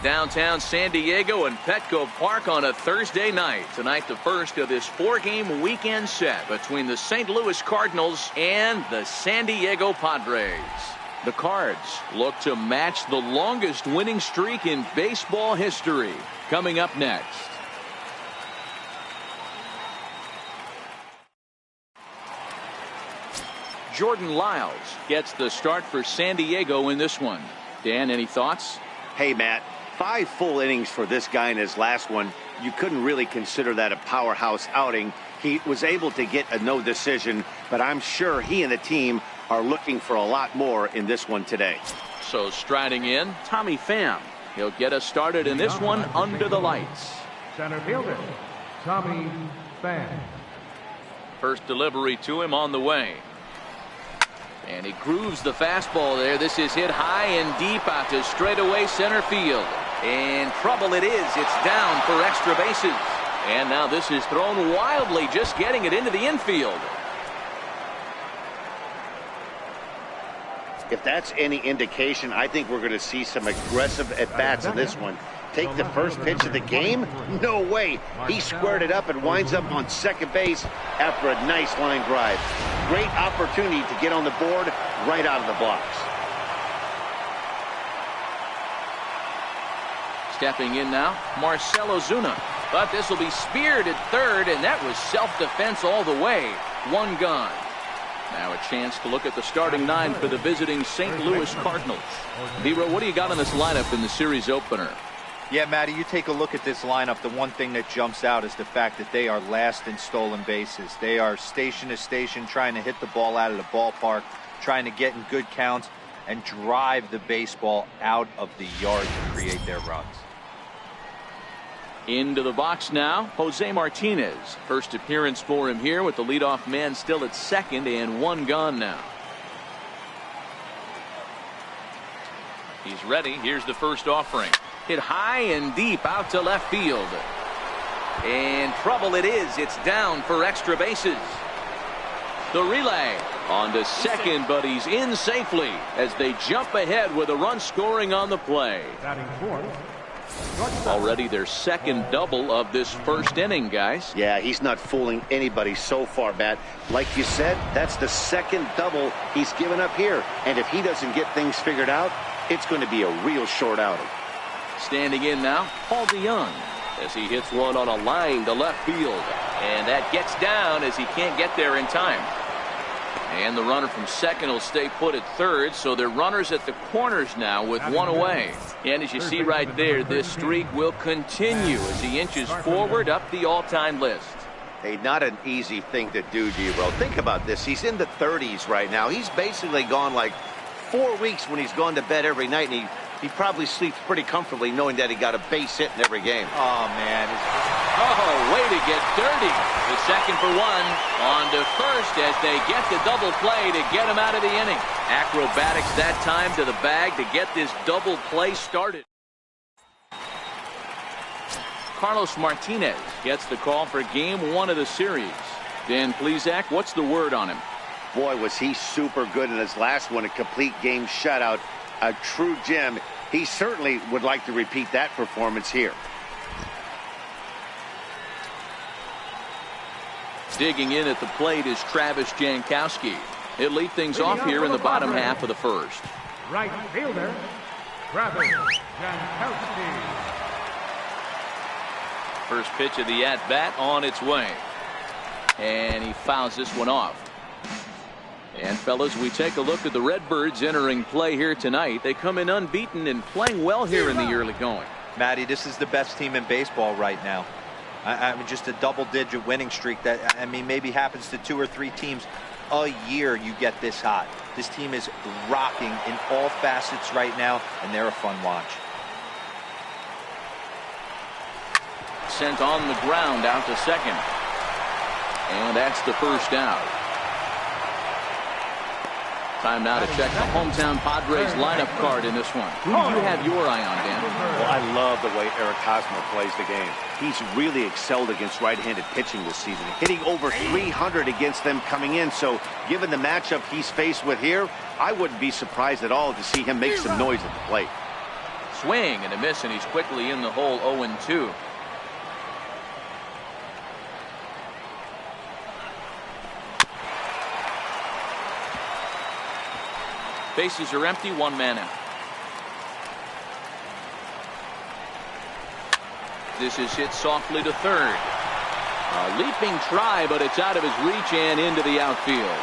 downtown San Diego and Petco Park on a Thursday night. Tonight, the first of this 4-game weekend set between the St. Louis Cardinals and the San Diego Padres. The Cards look to match the longest winning streak in baseball history. Coming up next. Jordan Lyles gets the start for San Diego in this one. Dan, any thoughts? Hey, Matt, 5 full innings for this guy in his last one. You couldn't really consider that a powerhouse outing. He was able to get a no decision, but I'm sure he and the team are looking for a lot more in this one today. So striding in, Tommy Pham. He'll get us started in this one under the lights. Center fielder, Tommy Pham. First delivery to him on the way. And he grooves the fastball there. This is hit high and deep out to straightaway center field. And trouble it is. It's down for extra bases. And now this is thrown wildly, just getting it into the infield. If that's any indication, I think we're going to see some aggressive at-bats in this one. Take the first pitch of the game? No way. He squared it up and winds up on second base after a nice line drive. Great opportunity to get on the board right out of the blocks. Stepping in now, Marcell Ozuna. But this will be speared at third, and that was self-defense all the way. One gone. Now a chance to look at the starting 9 for the visiting St. Louis Cardinals. Dero, what do you got on this lineup in the series opener? Yeah, Matty, you take a look at this lineup. The one thing that jumps out is the fact that they are last in stolen bases. They are station to station trying to hit the ball out of the ballpark, trying to get in good counts and drive the baseball out of the yard to create their runs. Into the box now, Jose Martinez. First appearance for him here with the leadoff man still at second and one gone now. He's ready. Here's the first offering. Hit high and deep out to left field. And trouble it is. It's down for extra bases. The relay on to second, but he's in safely as they jump ahead with a run scoring on the play. Already their second double of this first inning, guys. Yeah, he's not fooling anybody so far, Matt. Like you said, that's the second double he's given up here. And if he doesn't get things figured out, it's going to be a real short outing. Standing in now, Paul DeYoung, as he hits one on a line to left field. And that gets down as he can't get there in time. And the runner from second will stay put at third, so they're runners at the corners now with one away. And as you see right there, this streak will continue as he inches forward up the all-time list. Hey, not an easy thing to do, Dero. Think about this. He's in the 30s right now. He's basically gone like 4 weeks when he's gone to bed every night, and he probably sleeps pretty comfortably knowing that he got a base hit in every game. Oh, man. Oh, way to get dirty. The second for one. On to first as they get the double play to get him out of the inning. Acrobatics that time to the bag to get this double play started. Carlos Martinez gets the call for game 1 of the series. Dan Plesac, what's the word on him? Boy, was he super good in his last one, a complete game shutout. A true gem. He certainly would like to repeat that performance here. Digging in at the plate is Travis Jankowski. He'll lead things off here in the bottom half of the first. Right fielder, Travis Jankowski. First pitch of the at-bat on its way. And he fouls this one off. And fellas, we take a look at the Redbirds entering play here tonight. They come in unbeaten and playing well here in the early going. Matty, this is the best team in baseball right now. I mean, just a double-digit winning streak that, I mean, maybe happens to 2 or 3 teams a year. You get this hot. This team is rocking in all facets right now, and they're a fun watch. Sent on the ground out to second. And that's the first out. Time now to check the hometown Padres lineup card in this one. Who do you have your eye on, Dan? Well, I love the way Eric Hosmer plays the game. He's really excelled against right-handed pitching this season, hitting over 300 against them coming in. So given the matchup he's faced with here, I wouldn't be surprised at all to see him make some noise at the plate. swing and a miss, and he's quickly in the hole. 0-2. Bases are empty, 1 man out. This is hit softly to third. A leaping try, but it's out of his reach and into the outfield.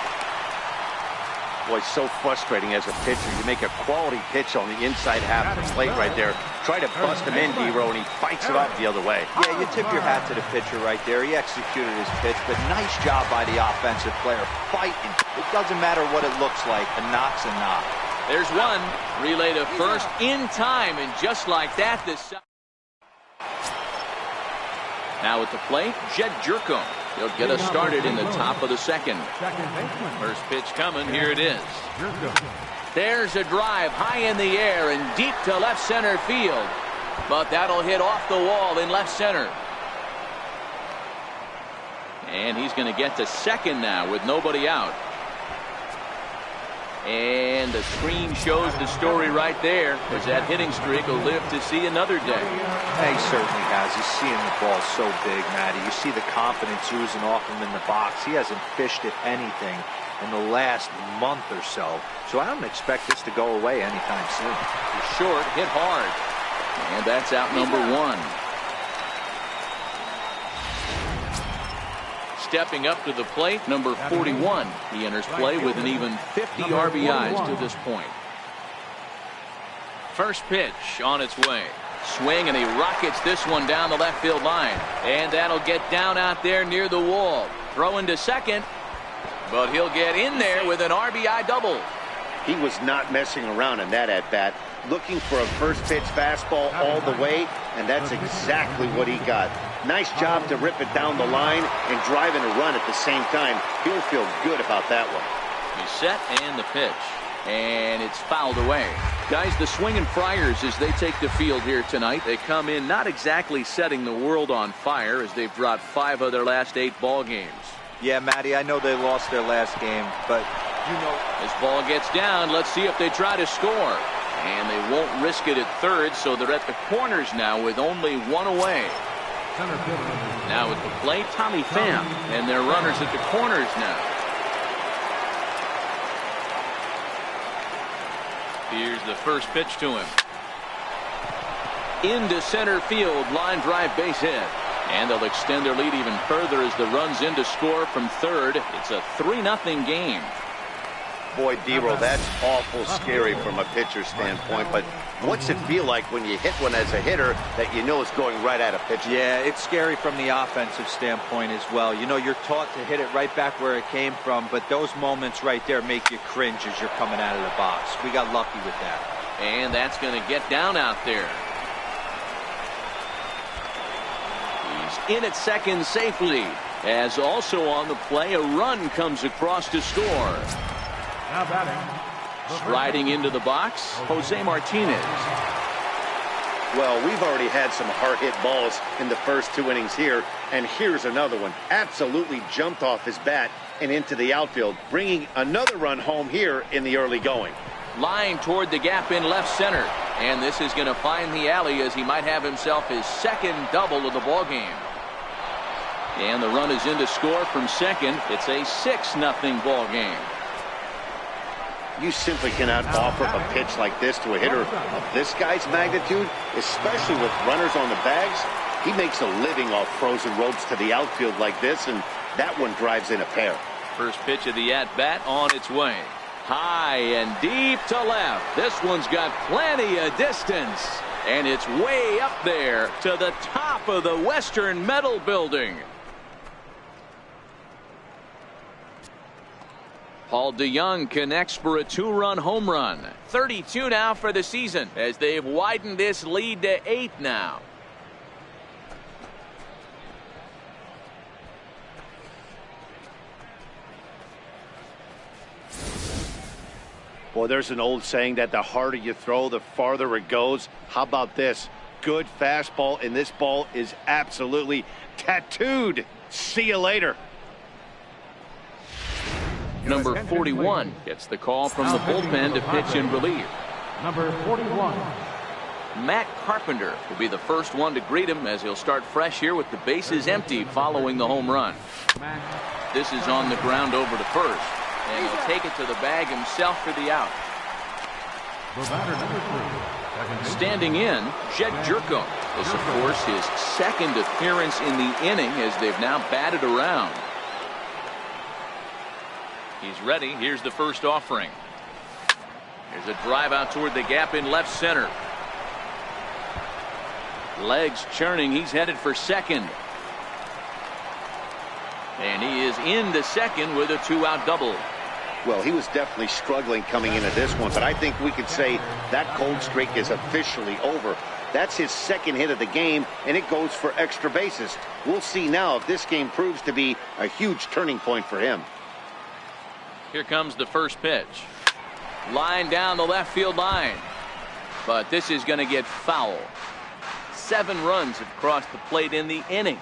Boy, so frustrating as a pitcher. You make a quality pitch on the inside half of the plate right there. Try to bust him in, D-Row, and he fights it off the other way. Yeah, you tip your hat to the pitcher right there. He executed his pitch, but nice job by the offensive player fighting. It doesn't matter what it looks like. A knock's a knock. There's one. Relay to first in time, and just like that, this. Now at the plate, Jed Jerko. He'll get us started in the top of the second. First pitch coming. Here it is. There's a drive high in the air and deep to left center field. But that'll hit off the wall in left center. And he's going to get to second now with nobody out. And the screen shows the story right there, as that hitting streak will live to see another day. Yeah, he certainly has. He's seeing the ball so big, Matty. You see the confidence oozing off him in the box. He hasn't fished at anything in the last month or so. So I don't expect this to go away anytime soon. He's short, hit hard. And that's out number 1. Stepping up to the plate, number 41. He enters play with an even 50 RBIs to this point. First pitch on its way. Swing, and he rockets this one down the left field line. And that'll get down out there near the wall. Throwing to second, but he'll get in there with an RBI double. He was not messing around in that at-bat. Looking for a first pitch fastball all the way, and that's exactly what he got. Nice job to rip it down the line and drive in a run at the same time. He'll feel good about that one. He's set, and the pitch. And it's fouled away. Guys, the Swinging Friars, as they take the field here tonight, they come in not exactly setting the world on fire, as they've dropped 5 of their last 8 ball games. Yeah, Matty, I know they lost their last game, but you know. This ball gets down. Let's see if they try to score. And they won't risk it at third, so they're at the corners now with only 1 away. Now at the plate, Tommy Pham, and their runners at the corners now. Here's the first pitch to him. Into center field, line drive base hit. And they'll extend their lead even further as the run's in to score from third. It's a 3-0 game. Boy, D-Row, that's awful scary from a pitcher standpoint, but what's it feel like when you hit one as a hitter that you know is going right at a pitcher? Yeah, it's scary from the offensive standpoint as well. You know, you're taught to hit it right back where it came from, but those moments right there make you cringe as you're coming out of the box. We got lucky with that. And that's going to get down out there. He's in at second safely, as also on the play, a run comes across to score. Now batting. Striding into the box, Jose Martinez. Well, we've already had some hard-hit balls in the first 2 innings here, and here's another one. Absolutely jumped off his bat and into the outfield, bringing another run home here in the early going. Line toward the gap in left center, and this is going to find the alley as he might have himself his second double of the ball game. And the run is in to score from second. It's a 6-0 ball game. You simply cannot offer a pitch like this to a hitter of this guy's magnitude, especially with runners on the bags. He makes a living off frozen ropes to the outfield like this, and that one drives in a pair. First pitch of the at-bat on its way. High and deep to left. This one's got plenty of distance, and it's way up there to the top of the Western Metal Building. Paul DeJong connects for a 2-run home run. 32 now for the season, as they've widened this lead to 8 now. Boy, there's an old saying that the harder you throw, the farther it goes. How about this? Good fastball, and this ball is absolutely tattooed. See you later. Number 41 gets the call from the bullpen to pitch in relief. Number 41. Matt Carpenter will be the first one to greet him as he'll start fresh here with the bases empty following the home run. This is on the ground over to first, and he'll take it to the bag himself for the out. Standing in, Jed Jerko. This, of course, his second appearance in the inning as they've now batted around. He's ready. Here's the first offering. There's a drive out toward the gap in left center. Legs churning. He's headed for second. And he is into second with a 2-out double. Well, he was definitely struggling coming into this one, but I think we could say that cold streak is officially over. That's his second hit of the game, and it goes for extra bases. We'll see now if this game proves to be a huge turning point for him. Here comes the first pitch. Line down the left field line. But this is going to get foul. 7 runs have crossed the plate in the inning.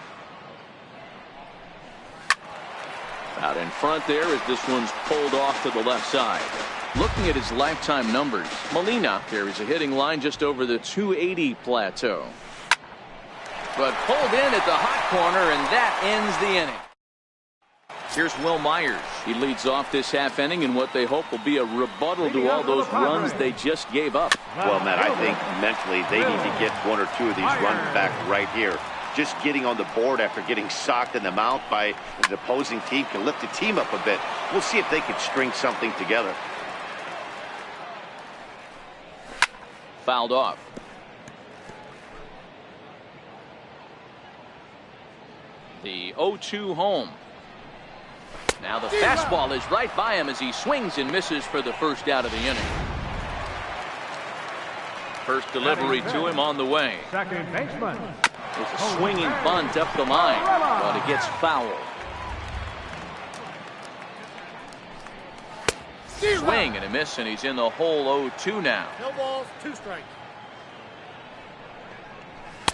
Out in front there as this one's pulled off to the left side. Looking at his lifetime numbers, Molina carries a hitting line just over the 280 plateau. But pulled in at the hot corner, and that ends the inning. Here's Will Myers. He leads off this half inning in what they hope will be a rebuttal to all those runs they just gave up. Well, Matt, I think mentally they need to get 1 or 2 of these runs back right here. Just getting on the board after getting socked in the mouth by the opposing team can lift the team up a bit. We'll see if they can string something together. Fouled off. The 0-2 home. Now the fastball is right by him as he swings and misses for the first out of the inning. First delivery to him on the way. Second baseman. It's a swinging bunt up the line, but it gets fouled. Swing and a miss, and he's in the hole 0-2 now. No balls, 2 strikes.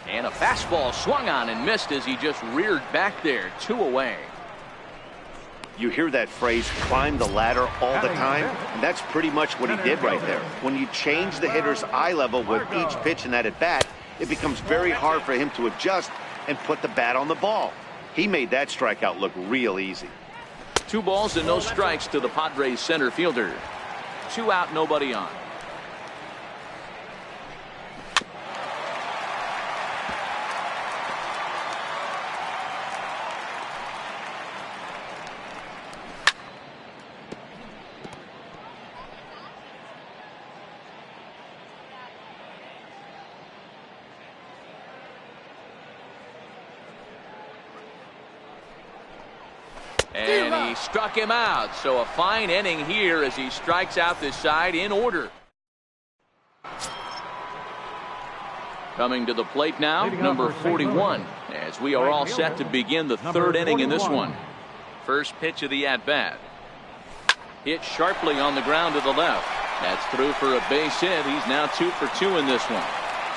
And a fastball swung on and missed as he just reared back there, 2 away. You hear that phrase, climb the ladder, all the time, and that's pretty much what he did right there. When you change the hitter's eye level with each pitch in that at bat, it becomes very hard for him to adjust and put the bat on the ball. He made that strikeout look real easy. 2 balls and no strikes to the Padres center fielder. 2 out, nobody on. And he struck him out. So a fine inning here as he strikes out this side in order. Coming to the plate now, number 41, as we are all set to begin the 3rd inning in this one. First pitch of the at-bat. Hit sharply on the ground to the left. That's through for a base hit. He's now 2 for 2 in this one.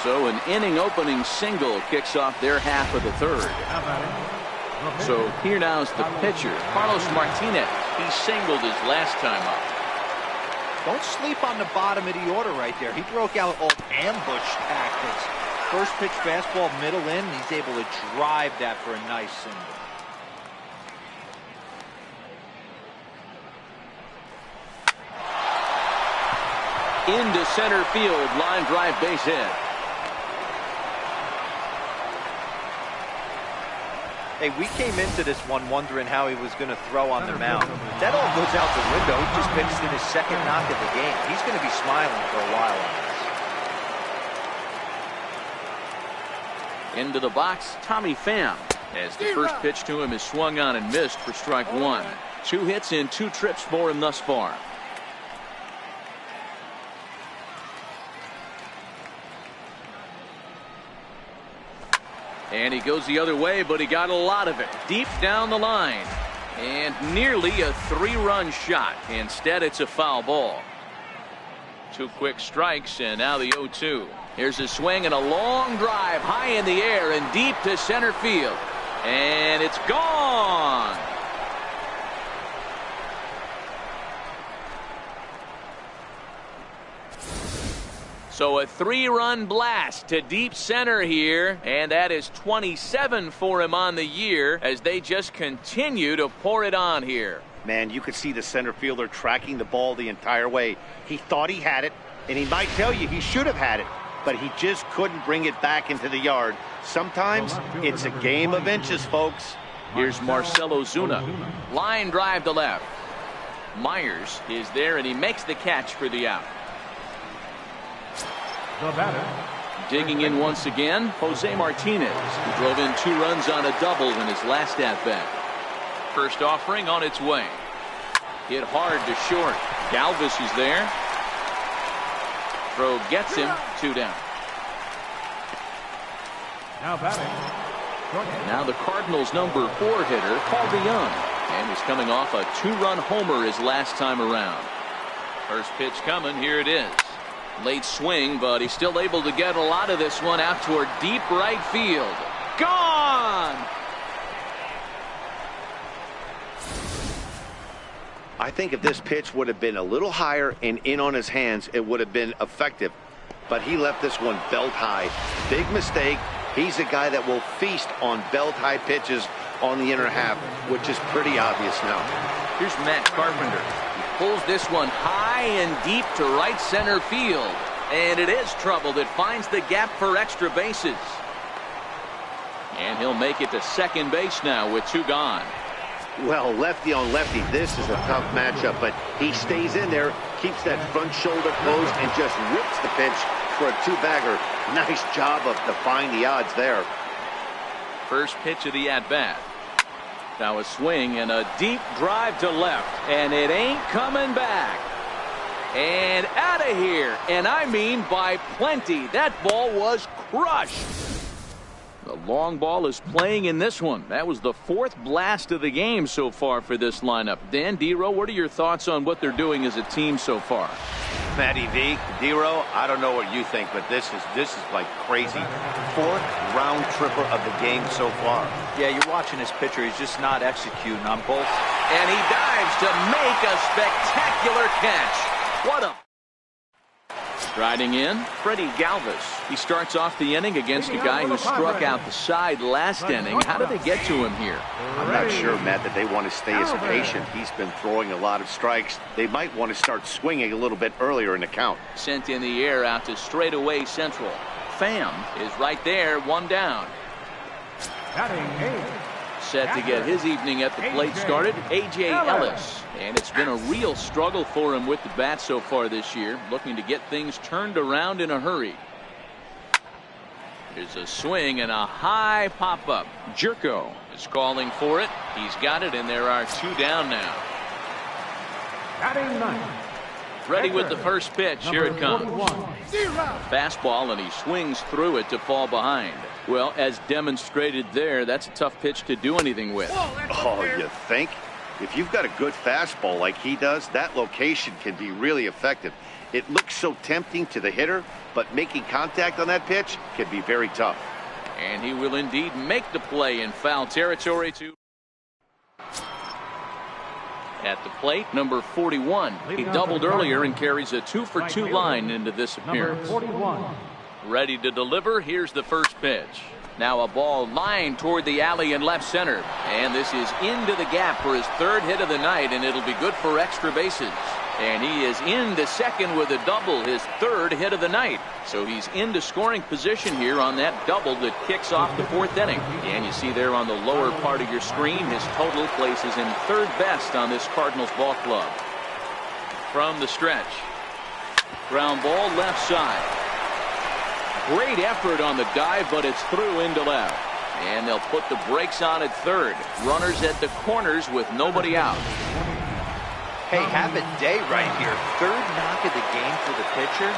So an inning opening single kicks off their half of the 3rd. So here now is the pitcher, Carlos Martinez. He singled his last time up. Don't sleep on the bottom of the order right there. He broke out old ambush tactics. First pitch fastball middle in. He's able to drive that for a nice single. Into center field, line drive base hit. Hey, we came into this one wondering how he was going to throw on the mound. That all goes out the window. He just pitched in his 2nd knock of the game. He's going to be smiling for a while on this. Into the box, Tommy Pham. As the first pitch to him is swung on and missed for strike 1. 2 hits and 2 trips for him thus far. And he goes the other way, but he got a lot of it deep down the line. And nearly a 3-run shot. Instead, it's a foul ball. 2 quick strikes, and now the 0-2. Here's a swing and a long drive high in the air and deep to center field. And it's gone. So a 3-run blast to deep center here, and that is 27 for him on the year as they just continue to pour it on here. Man, you could see the center fielder tracking the ball the entire way. He thought he had it, and he might tell you he should have had it, but he just couldn't bring it back into the yard. Sometimes it's a game of inches, folks. Here's Marcell Ozuna. Line drive to left. Myers is there, and he makes the catch for the out. The batter. Digging in once again, Jose Martinez, who drove in 2 runs on a double in his last at-bat. First offering on its way. Hit hard to short. Galvis is there. Throw gets him. 2 down. Now batting. Now the Cardinals' number 4 hitter, Paul DeYoung. And he's coming off a 2-run homer his last time around. First pitch coming. Here it is. Late swing, but he's still able to get a lot of this one out toward deep right field. Gone! I think if this pitch would have been a little higher and in on his hands, it would have been effective. But he left this one belt high. Big mistake. He's a guy that will feast on belt high pitches on the inner half, which is pretty obvious now. Here's Matt Carpenter. He pulls this one high and deep to right center field. And it is trouble that finds the gap for extra bases. And he'll make it to second base now with 2 gone. Well, lefty on lefty, this is a tough matchup, but he stays in there, keeps that front shoulder closed, and just rips the pitch for a 2-bagger. Nice job of defying the odds there. First pitch of the at-bat. Now a swing and a deep drive to left, and it ain't coming back. And out of here, and I mean by plenty. That ball was crushed. The long ball is playing in this one. That was the 4th blast of the game so far for this lineup. Dan, D-Row, what are your thoughts on what they're doing as a team so far? Matty V, D-Row, I don't know what you think, but this is like crazy. 4th round tripper of the game so far. Yeah, you're watching this pitcher. He's just not executing on both. And he dives to make a spectacular catch. What a... Striding in, Freddie Galvis. He starts off the inning against a guy who struck out the side last inning. How did they get to him here? I'm not sure, Matt, that they want to stay as patient. He's been throwing a lot of strikes. They might want to start swinging a little bit earlier in the count. Sent in the air out to straightaway central. Pham is right there, 1 down. Set to get his evening at the plate started, A.J. Ellis. And it's been a real struggle for him with the bat so far this year, looking to get things turned around in a hurry. There's a swing and a high pop-up. Jerko is calling for it. He's got it, and there are 2 down now. Ready with the first pitch. Here it comes. Fastball, and he swings through it to fall behind. Well, as demonstrated there, that's a tough pitch to do anything with. Oh, you think? If you've got a good fastball like he does, that location can be really effective. It looks so tempting to the hitter, but making contact on that pitch can be very tough. And he will indeed make the play in foul territory too. At the plate, number 41. He doubled earlier and carries a 2-for-2 line into this appearance. Ready to deliver. Here's the first pitch. Now a ball lined toward the alley in left center. And this is into the gap for his 3rd hit of the night, and it'll be good for extra bases. And he is into second with a double, his 3rd hit of the night. So he's into scoring position here on that double that kicks off the 4th inning. And you see there on the lower part of your screen, his total places him 3rd best on this Cardinals ball club. From the stretch. Ground ball left side. Great effort on the dive, but it's through into left. And they'll put the brakes on at 3rd. Runners at the corners with nobody out. Hey, have a day right here. 3rd knock of the game for the pitcher.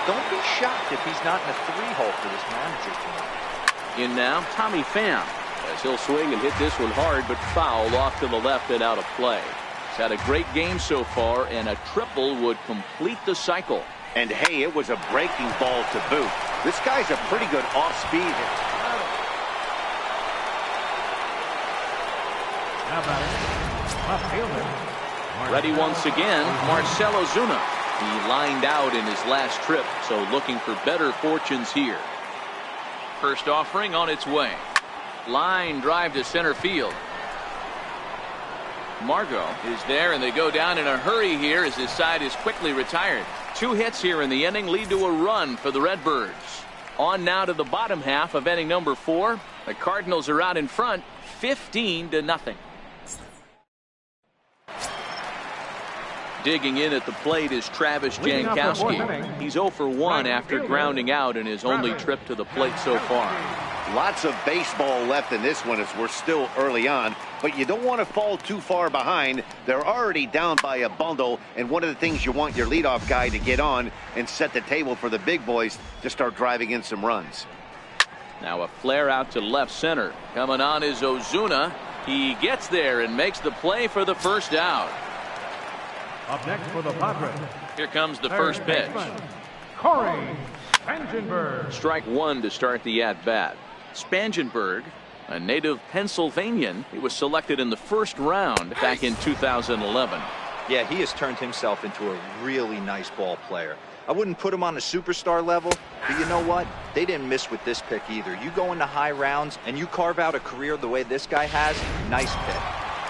Don't be shocked if he's not in a 3-hole for this manager tonight. In now, Tommy Pham, as he'll swing and hit this one hard, but foul off to the left and out of play. He's had a great game so far, and a triple would complete the cycle. And hey, it was a breaking ball to boot. This guy's a pretty good off-speed. Now batting. Left fielder. Ready once again, Marcell Ozuna. He lined out in his last trip, so looking for better fortunes here. First offering on its way. Line drive to center field. Margot is there, and they go down in a hurry here as his side is quickly retired. 2 hits here in the inning lead to a run for the Redbirds. On now to the bottom half of inning number 4. The Cardinals are out in front 15-0. Digging in at the plate is Travis Jankowski. He's 0 for 1 after grounding out in his only trip to the plate so far. Lots of baseball left in this one as we're still early on, but you don't want to fall too far behind. They're already down by a bundle, and one of the things you want your leadoff guy to get on and set the table for the big boys to start driving in some runs. Now a flare out to left center. Coming on is Ozuna. He gets there and makes the play for the first out. Up next for the Padres. Here comes the first pitch. Corey Spangenberg. Strike 1 to start the at-bat. Spangenberg, a native Pennsylvanian. He was selected in the first round back in 2011. Yeah, he has turned himself into a really nice ball player. I wouldn't put him on the superstar level, but you know what? They didn't miss with this pick either. You go into high rounds and you carve out a career the way this guy has, nice pick.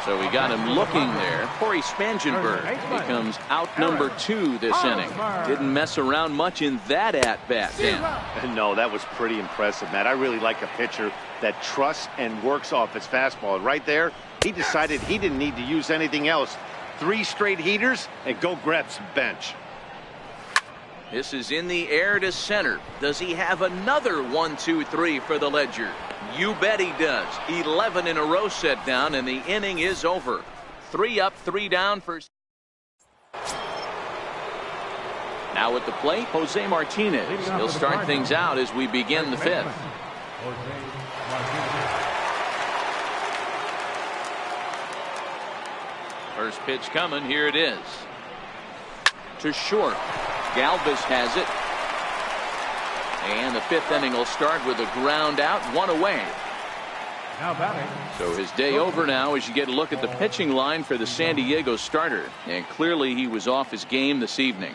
So we got him looking there. Corey Spangenberg becomes out number 2 this inning. Didn't mess around much in that at-bat, Dan. No, that was pretty impressive, Matt. I really like a pitcher that trusts and works off his fastball. Right there, he decided he didn't need to use anything else. 3 straight heaters and go grab some bench. This is in the air to center. Does he have another 1, 2, 3 for the Ledger? You bet he does. 11 in a row set down, and the inning is over. 3 up, 3 down for. Now at the plate, Jose Martinez. He'll start things out as we begin the 5th. First pitch coming. Here it is. To short. Galvis has it. And the 5th inning will start with a ground out, 1 away. Now batting. So his day over now as you get a look at the pitching line for the San Diego starter. And clearly he was off his game this evening.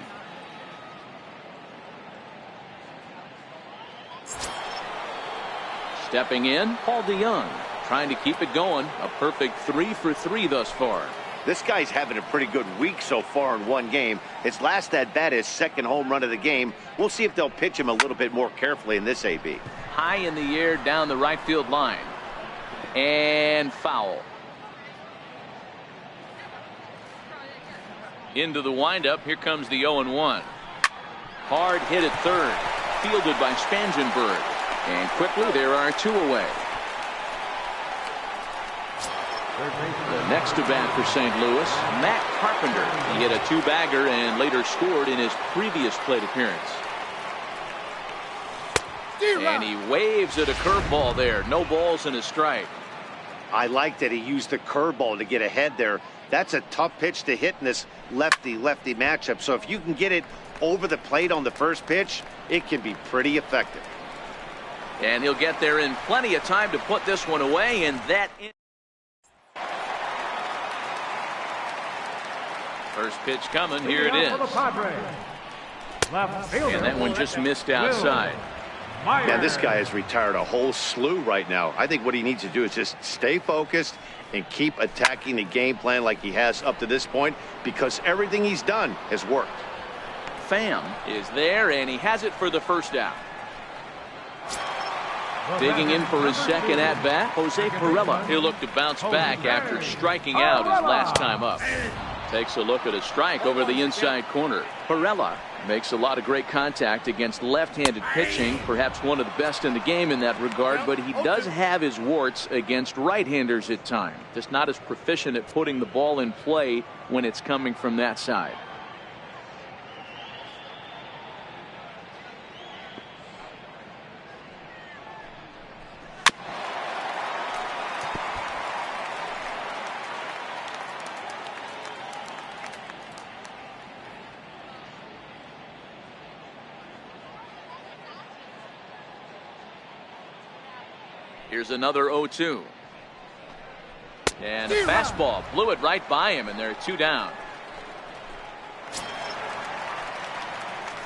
Stepping in, Paul DeYoung, trying to keep it going. A perfect 3 for 3 thus far. This guy's having a pretty good week so far in one game. His last at-bat is 2nd home run of the game. We'll see if they'll pitch him a little bit more carefully in this AB. High in the air down the right field line. And foul. Into the windup. Here comes the 0-1. Hard hit at third. Fielded by Spangenberg. And quickly there are 2 away. The next to bat for St. Louis, Matt Carpenter. He hit a 2-bagger and later scored in his previous plate appearance. And he waves at a curveball there. No balls and a strike. I like that he used the curveball to get ahead there. That's a tough pitch to hit in this lefty-lefty matchup. So if you can get it over the plate on the first pitch, it can be pretty effective. And he'll get there in plenty of time to put this one away, and that is. First pitch coming. Here it is. And that one just missed outside. Yeah, this guy has retired a whole slew right now. I think what he needs to do is just stay focused and keep attacking the game plan like he has up to this point, because everything he's done has worked. Pham is there, and he has it for the first out. Digging in for his second at-bat, Jose Pirela. He'll look to bounce back after striking out his last time up. Takes a look at a strike over the inside corner. Pirela makes a lot of great contact against left-handed pitching, perhaps one of the best in the game in that regard, but he does have his warts against right-handers at times. Just not as proficient at putting the ball in play when it's coming from that side. Here's another 0-2. And a fastball blew it right by him, and there are 2 down.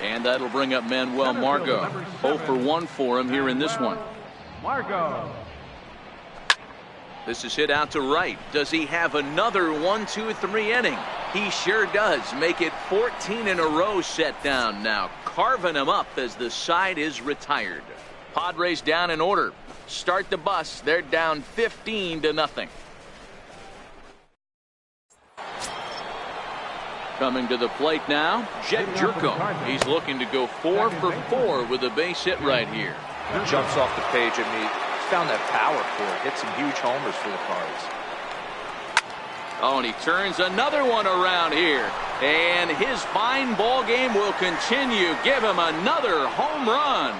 And that'll bring up Manuel Margot. 0 for 1 for him here in this one. Margot. This is hit out to right. Does he have another 1, 2, 3 inning? He sure does. Make it 14 in a row set down now. Carving him up as the side is retired. Padres down in order. Start the bus. They're down 15-0. Coming to the plate now, Jed Jerko. He's looking to go 4 for 4 with a base hit right here. Jumps off the page at me. Found that power for it. Hit some huge homers for the Cards. Oh, and he turns another one around here. And his fine ball game will continue. Give him another home run.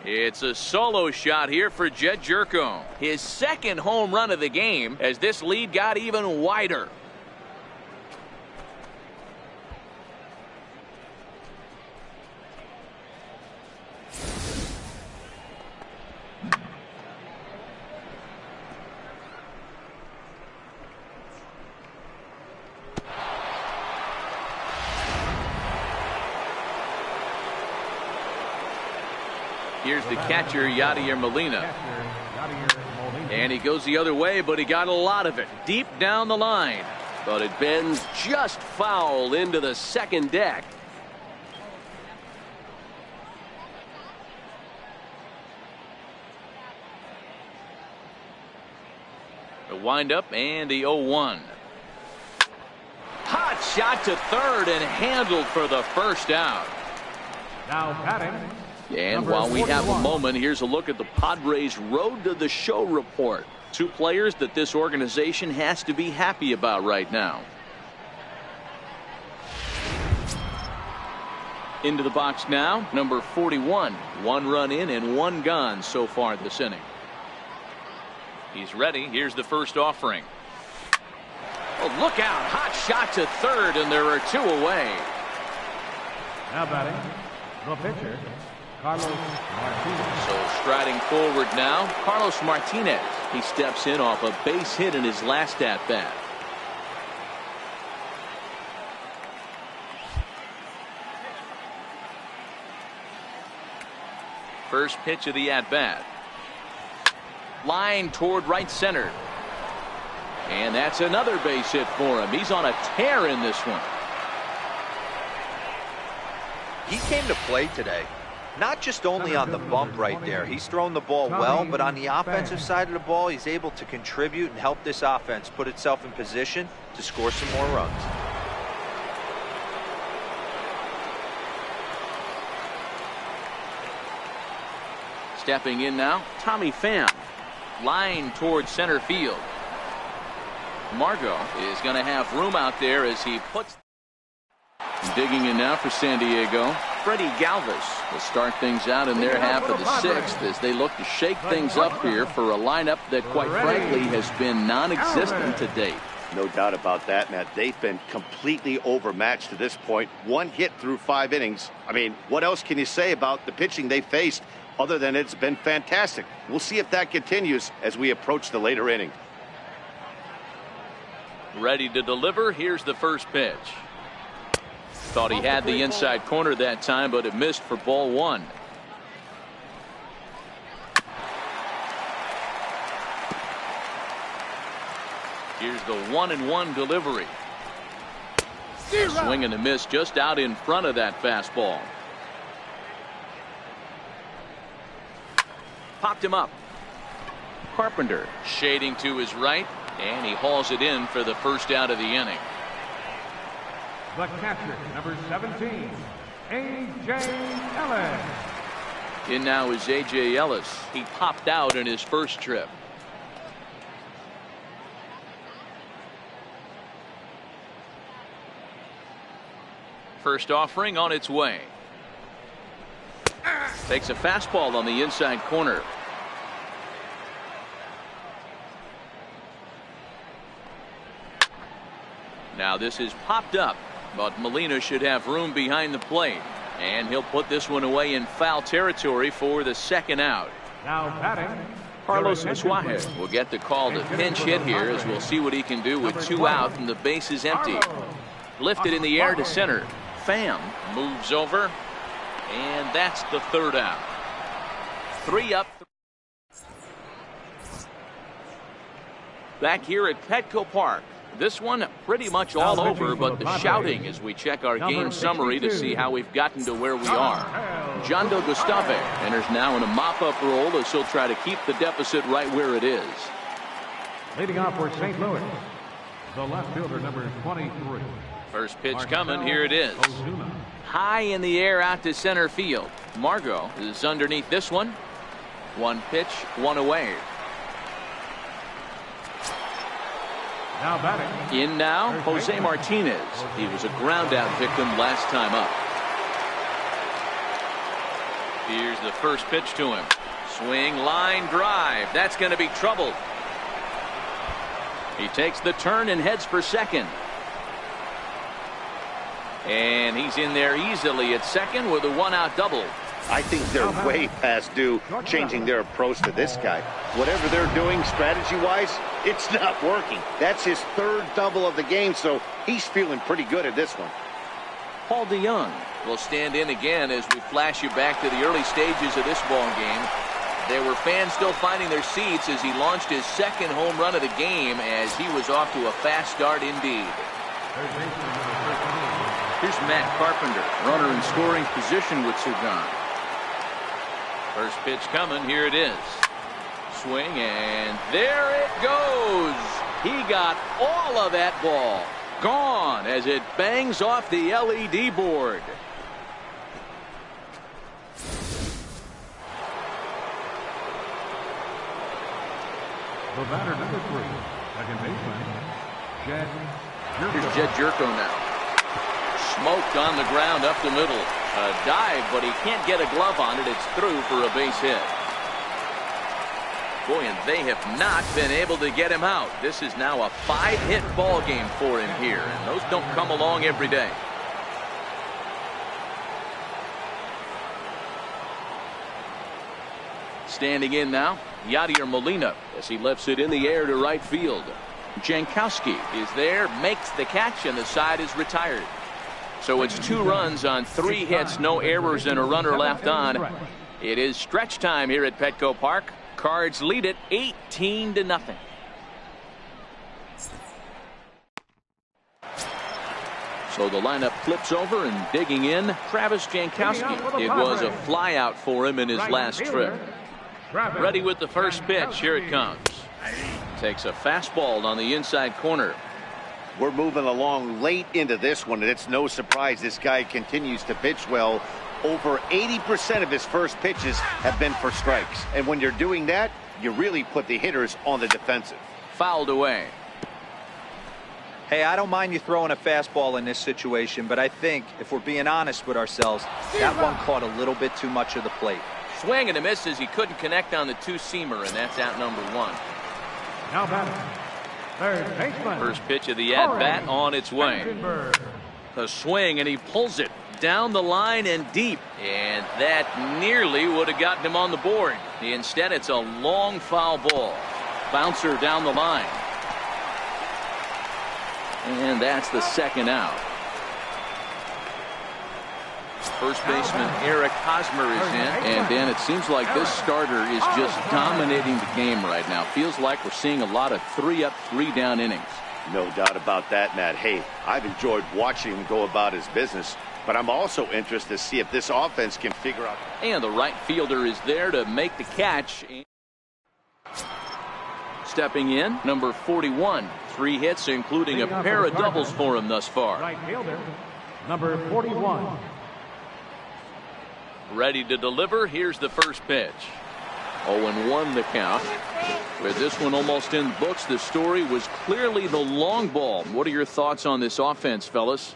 It's a solo shot here for Jed Jerko. His second home run of the game as this lead got even wider. Here's the catcher, Yadier Molina. And he goes the other way, but he got a lot of it deep down the line. But it bends just foul into the second deck. The windup and the 0-1. Hot shot to third and handled for the first out. Now batting. And while we have a moment, here's a look at the Padres Road to the Show report. 2 players that this organization has to be happy about right now. Into the box now, number 41. 1 run in and 1 gone so far this inning. He's ready. Here's the first offering. Oh, look out. Hot shot to third, and there are 2 away. Now batting. The pitcher. Carlos Martinez. So striding forward now, Carlos Martinez. He steps in off a base hit in his last at-bat. First pitch of the at-bat. Line toward right center. And that's another base hit for him. He's on a tear in this one. He came to play today. Not just only on the bump right there. He's thrown the ball well, but on the offensive side of the ball, he's able to contribute and help this offense put itself in position to score some more runs. Stepping in now, Tommy Pham. Line towards center field. Margot is going to have room out there as he puts. Digging in now for San Diego, Freddie Galvis will start things out in their half of the 6th as they look to shake things up here for a lineup that quite frankly has been non-existent to date. No doubt about that, Matt. They've been completely overmatched to this point. 1 hit through 5 innings. I mean, what else can you say about the pitching they faced other than it's been fantastic? We'll see if that continues as we approach the later inning. Ready to deliver. Here's the first pitch. Thought he had the inside corner that time, but it missed for ball 1. Here's the 1-1 delivery. Swing and a miss just out in front of that fastball. Popped him up. Carpenter shading to his right, and he hauls it in for the first out of the inning. The catcher, number 17, A.J. Ellis. In now is A.J. Ellis. He popped out in his first trip. First offering on its way. Takes a fastball on the inside corner. Now this is popped up, but Molina should have room behind the plate, and he'll put this one away in foul territory for the second out. Now batting, Carlos Suarez will get the call to pinch hit here, as we'll see what he can do with 2 out and the base is empty. Lifted in the air to center. Pham moves over, and that's the 3rd out. 3 up. Back here at Petco Park. This one pretty much all over, but the shouting as we check our game summary to see how we've gotten to where we are. Jondo Gustave enters now in a mop-up role as he'll try to keep the deficit right where it is. Leading off for St. Louis, the left fielder, number 23. First pitch coming. Here it is. High in the air out to center field. Margot is underneath this one. 1 pitch, 1 away. Now batting. In now, Jose Martinez. He was a ground out victim last time up. Here's the first pitch to him. Swing, line drive. That's going to be trouble. He takes the turn and heads for second. And he's in there easily at second with a 1-out double. I think they're way past due changing their approach to this guy. Whatever they're doing strategy-wise, it's not working. That's his 3rd double of the game, so he's feeling pretty good at this one. Paul DeYoung will stand in again as we flash you back to the early stages of this ball game. There were fans still finding their seats as he launched his 2nd home run of the game, as he was off to a fast start indeed. Here's Matt Carpenter, runner in scoring position with Sugan. First pitch coming. Here it is. Swing, and there it goes. He got all of that ball. Gone as it bangs off the LED board. The batter, number 3, second baseman, Jed Jerko. Here's Jed Jerko now. Smoked on the ground up the middle. A dive, but he can't get a glove on it. It's through for a base hit. Boy, and they have not been able to get him out. This is now a 5-hit ball game for him here, and those don't come along every day. Standing in now, Yadier Molina as he lifts it in the air to right field. Jankowski is there, makes the catch, and the side is retired. So it's 2 runs on 3 hits, no errors, and a runner left on. It is stretch time here at Petco Park. Cards lead it 18-0. So the lineup flips over, and digging in, Travis Jankowski. It was a flyout for him in his last trip. Ready with the first pitch. Here it comes. Takes a fastball on the inside corner. We're moving along late into this one, and it's no surprise this guy continues to pitch well. Over 80% of his first pitches have been for strikes. And when you're doing that, you really put the hitters on the defensive. Fouled away. Hey, I don't mind you throwing a fastball in this situation, but I think if we're being honest with ourselves, that one caught a little bit too much of the plate. Swing and a miss as he couldn't connect on the 2-seamer, and that's out number 1. Now batting, third baseman. First pitch of the at-bat on its way. The swing, and he pulls it down the line and deep, and that nearly would have gotten him on the board. Instead, it's a long foul ball. Bouncer down the line. And that's the 2nd out. First baseman Eric Hosmer is in, and Dan, it seems like this starter is just dominating the game right now. Feels like we're seeing a lot of 3-up, 3-down innings. No doubt about that, Matt. Hey, I've enjoyed watching him go about his business, but I'm also interested to see if this offense can figure out. And the right fielder is there to make the catch. Stepping in, number 41. 3 hits, including a pair of doubles for him thus far. Right fielder, number 41. Ready to deliver. Here's the first pitch. 0-1 the count. With this one almost in the books, the story was clearly the long ball. What are your thoughts on this offense, fellas?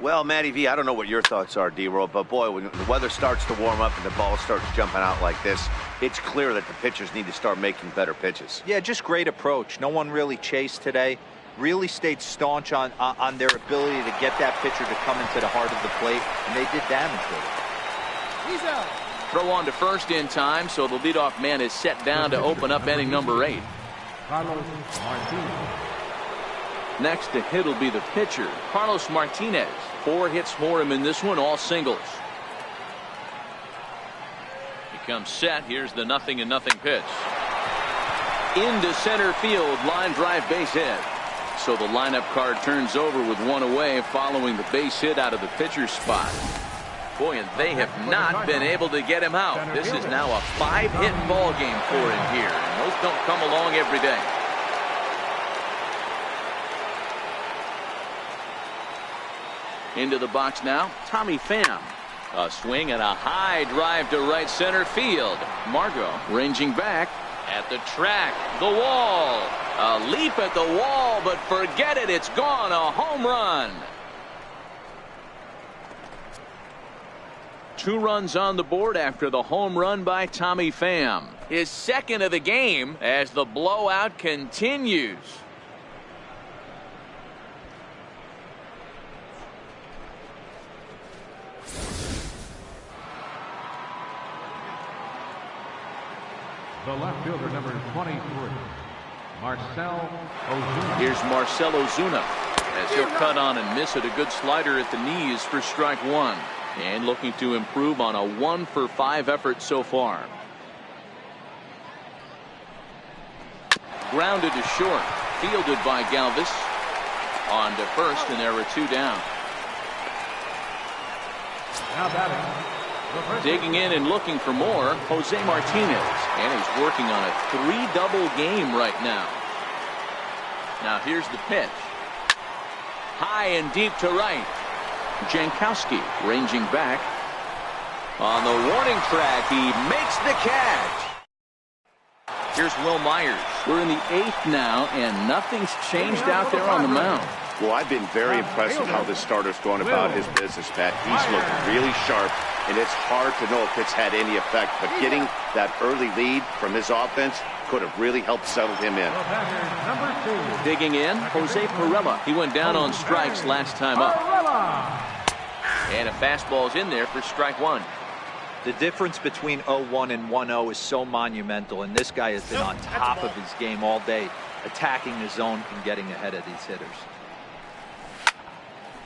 Well, Matty V, I don't know what your thoughts are, D-Roll, but boy, when the weather starts to warm up and the ball starts jumping out like this, it's clear that the pitchers need to start making better pitches. Yeah, just great approach. No one really chased today. Really stayed staunch on their ability to get that pitcher to come into the heart of the plate, and they did damage with it. He's out. Throw on to first in time, so the leadoff man is set down to open up inning number 8. Carlos Martinez. Next to hit will be the pitcher, Carlos Martinez. 4 hits for him in this one, all singles. He comes set. Here's the 0-0 pitch. Into center field, line drive, base hit. So the lineup card turns over with 1 away following the base hit out of the pitcher's spot. Boy, and they have not been able to get him out. This is now a 5-hit ball game for him here. And those don't come along every day. Into the box now, Tommy Pham. A swing and a high drive to right center field. Margot ranging back at the track, the wall. A leap at the wall, but forget it, it's gone. A home run. 2 runs on the board after the home run by Tommy Pham. His second of the game as the blowout continues. The left fielder, number 23, Marcell Ozuna. Here's Marcell Ozuna as he'll cut on and miss it. A good slider at the knees for strike 1. And looking to improve on a 1-for-5 effort so far. Grounded to short. Fielded by Galvis. On to first, and there were 2 down. Now batting. Digging in and looking for more, Jose Martinez. And he's working on a 3-double game right now. Now here's the pitch. High and deep to right. Jankowski ranging back. On the warning track, he makes the catch. Here's Will Myers. We're in the 8th now, and nothing's changed out there on the mound. Well, I've been very impressed with how this starter's going about his business, Pat. He's looked really sharp, and it's hard to know if it's had any effect. But getting that early lead from his offense could have really helped settle him in. Digging in, Jose Pirela. He went down on strikes last time up. And a fastball's in there for strike 1. The difference between 0-1 and 1-0 is so monumental, and this guy has been on top of his game all day, attacking the zone and getting ahead of these hitters.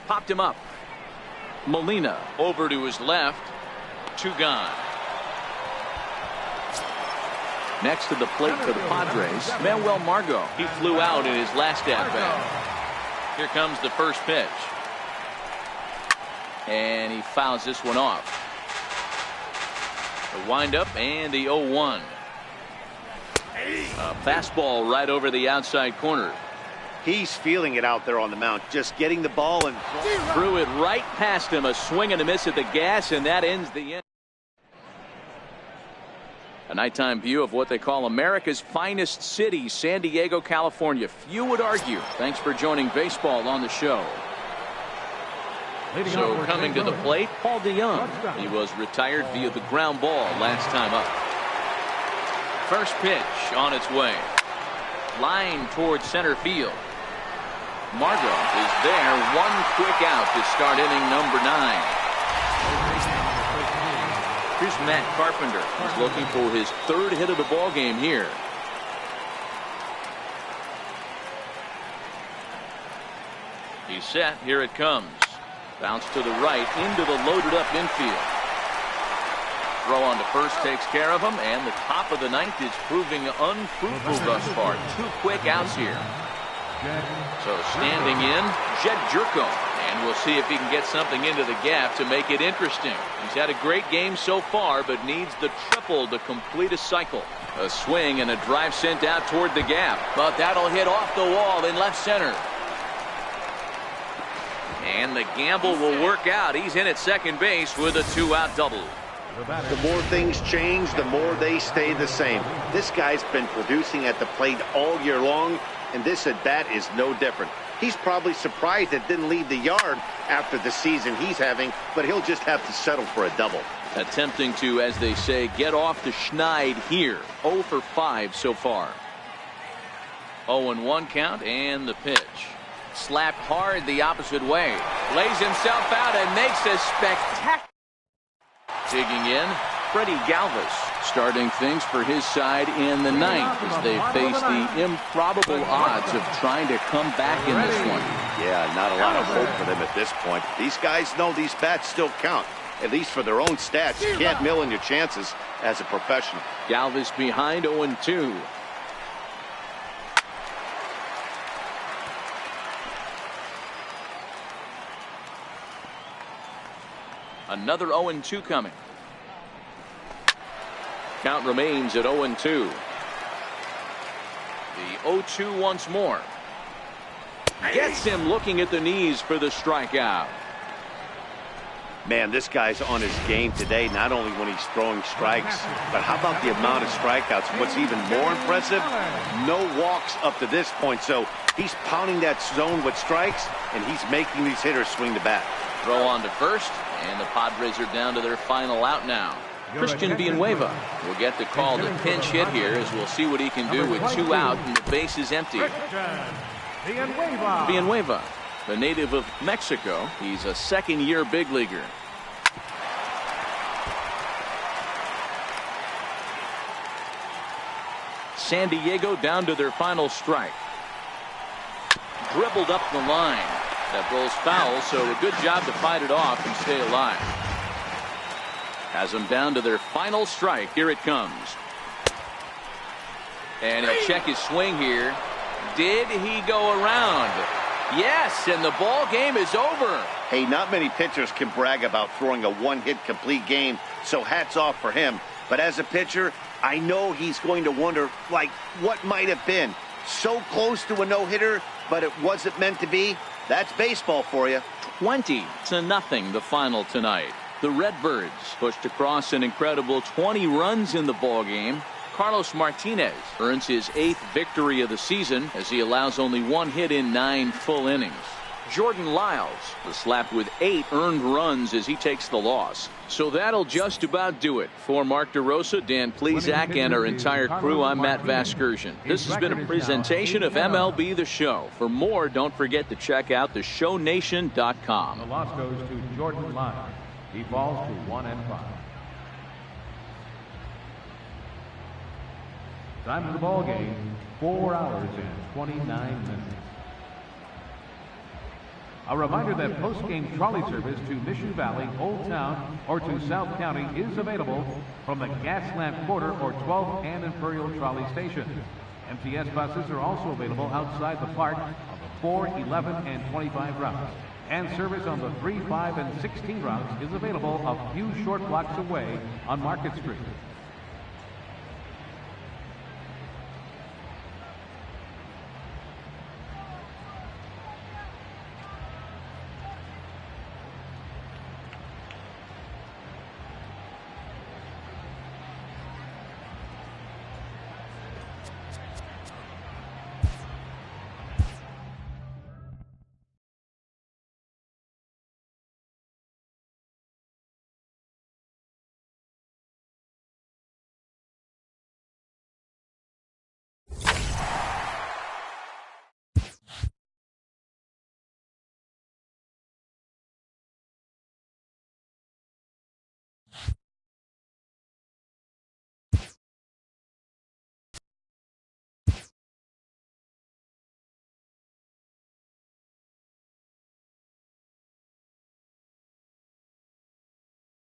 Popped him up. Molina over to his left. 2 gone. Next to the plate for the Padres, Manuel Margot. He flew out in his last at-bat. Here comes the first pitch. And he fouls this one off. The windup and the 0-1. A fastball right over the outside corner. He's feeling it out there on the mound, just getting the ball and threw it right past him. A swing and a miss at the gas, and that ends the inning. A nighttime view of what they call America's finest city, San Diego, California. Few would argue. Thanks for joining baseball on the show. So coming to the plate, Paul DeYoung. He was retired via the ground ball last time up. First pitch on its way. Line towards center field. Margot is there. 1 quick out to start inning number 9. Here's Matt Carpenter. He's looking for his 3rd hit of the ball game here. He's set. Here it comes. Bounce to the right into the loaded up infield. Throw on to first takes care of him, and the top of the 9th is proving unfruitful thus far. 2 quick outs here. So standing in, Jed Jerko, and we'll see if he can get something into the gap to make it interesting. He's had a great game so far, but needs the triple to complete a cycle. A swing and a drive sent out toward the gap, but that'll hit off the wall in left center. And the gamble will work out. He's in at second base with a 2-out double. The more things change, the more they stay the same. This guy's been producing at the plate all year long, and this at-bat is no different. He's probably surprised it didn't leave the yard after the season he's having, but he'll just have to settle for a double. Attempting to, as they say, get off the schneid here. 0 for 5 so far. 0-1 count, and the pitch. Slapped hard the opposite way. Lays himself out and makes a spectacular. Digging in, Freddie Galvis starting things for his side in the ninth as they face the improbable odds of trying to come back in this one. Yeah, not a lot of hope for them at this point. These guys know these bats still count, at least for their own stats. You can't mill in your chances as a professional. Galvis behind 0-2. Another 0-2 coming. Count remains at 0-2. The 0-2 once more. Gets him looking at the knees for the strikeout. Man, this guy's on his game today, not only when he's throwing strikes, but how about the amount of strikeouts? What's even more impressive, no walks up to this point. So he's pounding that zone with strikes, and he's making these hitters swing the bat. Throw on to first, and the Padres are down to their final out now. Christian Villanueva will get the call to pinch hit here, as we'll see what he can do with 2 out and the base is empty. Villanueva, the native of Mexico. He's a second-year big leaguer. San Diego down to their final strike. Dribbled up the line. That rolls foul, so a good job to fight it off and stay alive. Has them down to their final strike. Here it comes. And he'll check his swing here. Did he go around? Yes, and the ball game is over. Hey, not many pitchers can brag about throwing a one-hit complete game, so hats off for him. But as a pitcher, I know he's going to wonder, like, what might have been. So close to a no-hitter, but it wasn't meant to be. That's baseball for you. 20-0 the final tonight. The Redbirds pushed across an incredible 20 runs in the ballgame. Carlos Martinez earns his 8th victory of the season as he allows only 1 hit in 9 full innings. Jordan Lyles was slapped with 8 earned runs as he takes the loss. So that'll just about do it. For Mark DeRosa, Dan Plesac, and our entire crew, I'm Matt Vasgersian. This has been a presentation of MLB The Show. For more, don't forget to check out theshownation.com. The loss goes to Jordan Lyles. He falls to 1-5. Time of the ball game, 4 hours and 29 minutes. A reminder that post-game trolley service to Mission Valley, Old Town, or to South County is available from the Gaslamp Quarter or 12th and Imperial Trolley Station. MTS buses are also available outside the park on the 4, 11, and 25 routes. And service on the 3, 5, and 16 routes is available a few short blocks away on Market Street.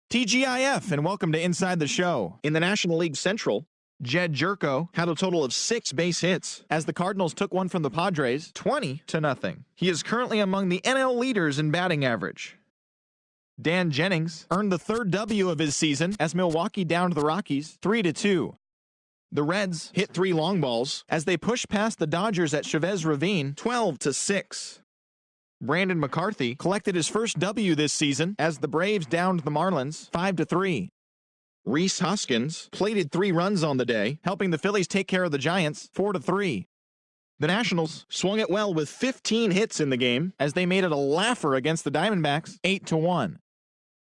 TGIF, and welcome to Inside the Show. In the National League Central, Jed Jerko had a total of 6 base hits as the Cardinals took one from the Padres 20-0. He is currently among the NL leaders in batting average. Dan Jennings earned the 3rd W of his season as Milwaukee downed the Rockies 3-2. The Reds hit 3 long balls as they pushed past the Dodgers at Chavez Ravine 12-6. Brandon McCarthy collected his first W this season as the Braves downed the Marlins 5-3. Rhys Hoskins plated 3 runs on the day, helping the Phillies take care of the Giants 4-3. The Nationals swung it well with 15 hits in the game as they made it a laugher against the Diamondbacks 8-1.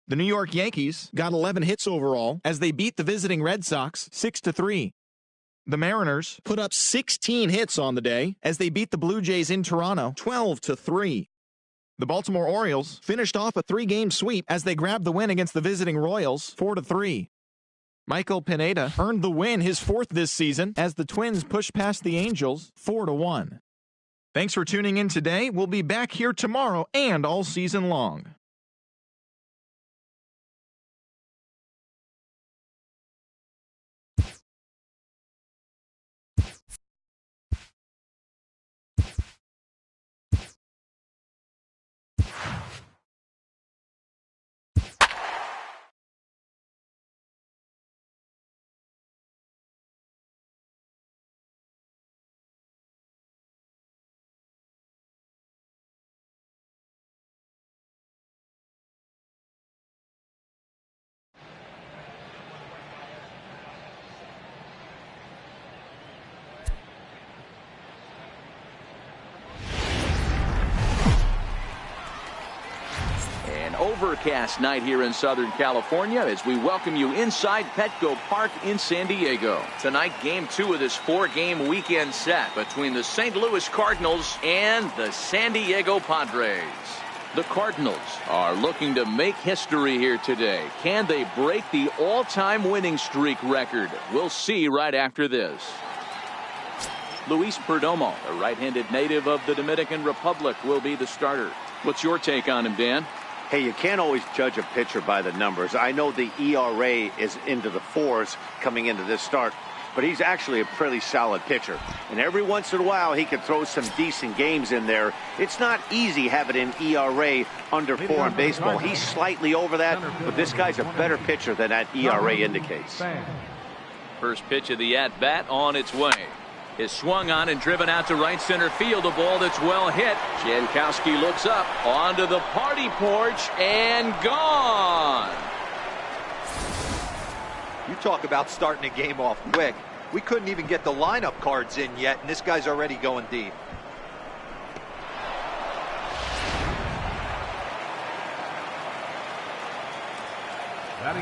The New York Yankees got 11 hits overall as they beat the visiting Red Sox 6-3. The Mariners put up 16 hits on the day as they beat the Blue Jays in Toronto 12-3. The Baltimore Orioles finished off a 3-game sweep as they grabbed the win against the visiting Royals 4-3. Michael Pineda earned the win, his 4th this season, as the Twins push past the Angels 4-1. Thanks for tuning in today. We'll be back here tomorrow and all season long. Overcast night here in Southern California as we welcome you inside Petco Park in San Diego. Tonight, game 2 of this 4-game weekend set between the St. Louis Cardinals and the San Diego Padres. The Cardinals are looking to make history here today. Can they break the all-time winning streak record? We'll see right after this. Luis Perdomo, a right-handed native of the Dominican Republic, will be the starter. What's your take on him, Dan? Hey, you can't always judge a pitcher by the numbers. I know the ERA is into the 4s coming into this start, but he's actually a pretty solid pitcher. And every once in a while, he can throw some decent games in there. It's not easy having an ERA under 4 in baseball. He's slightly over that, but this guy's a better pitcher than that ERA indicates. First pitch of the at-bat on its way. Is swung on and driven out to right center field. A ball that's well hit. Jankowski looks up onto the party porch and gone. You talk about starting a game off quick. We couldn't even get the lineup cards in yet, and this guy's already going deep.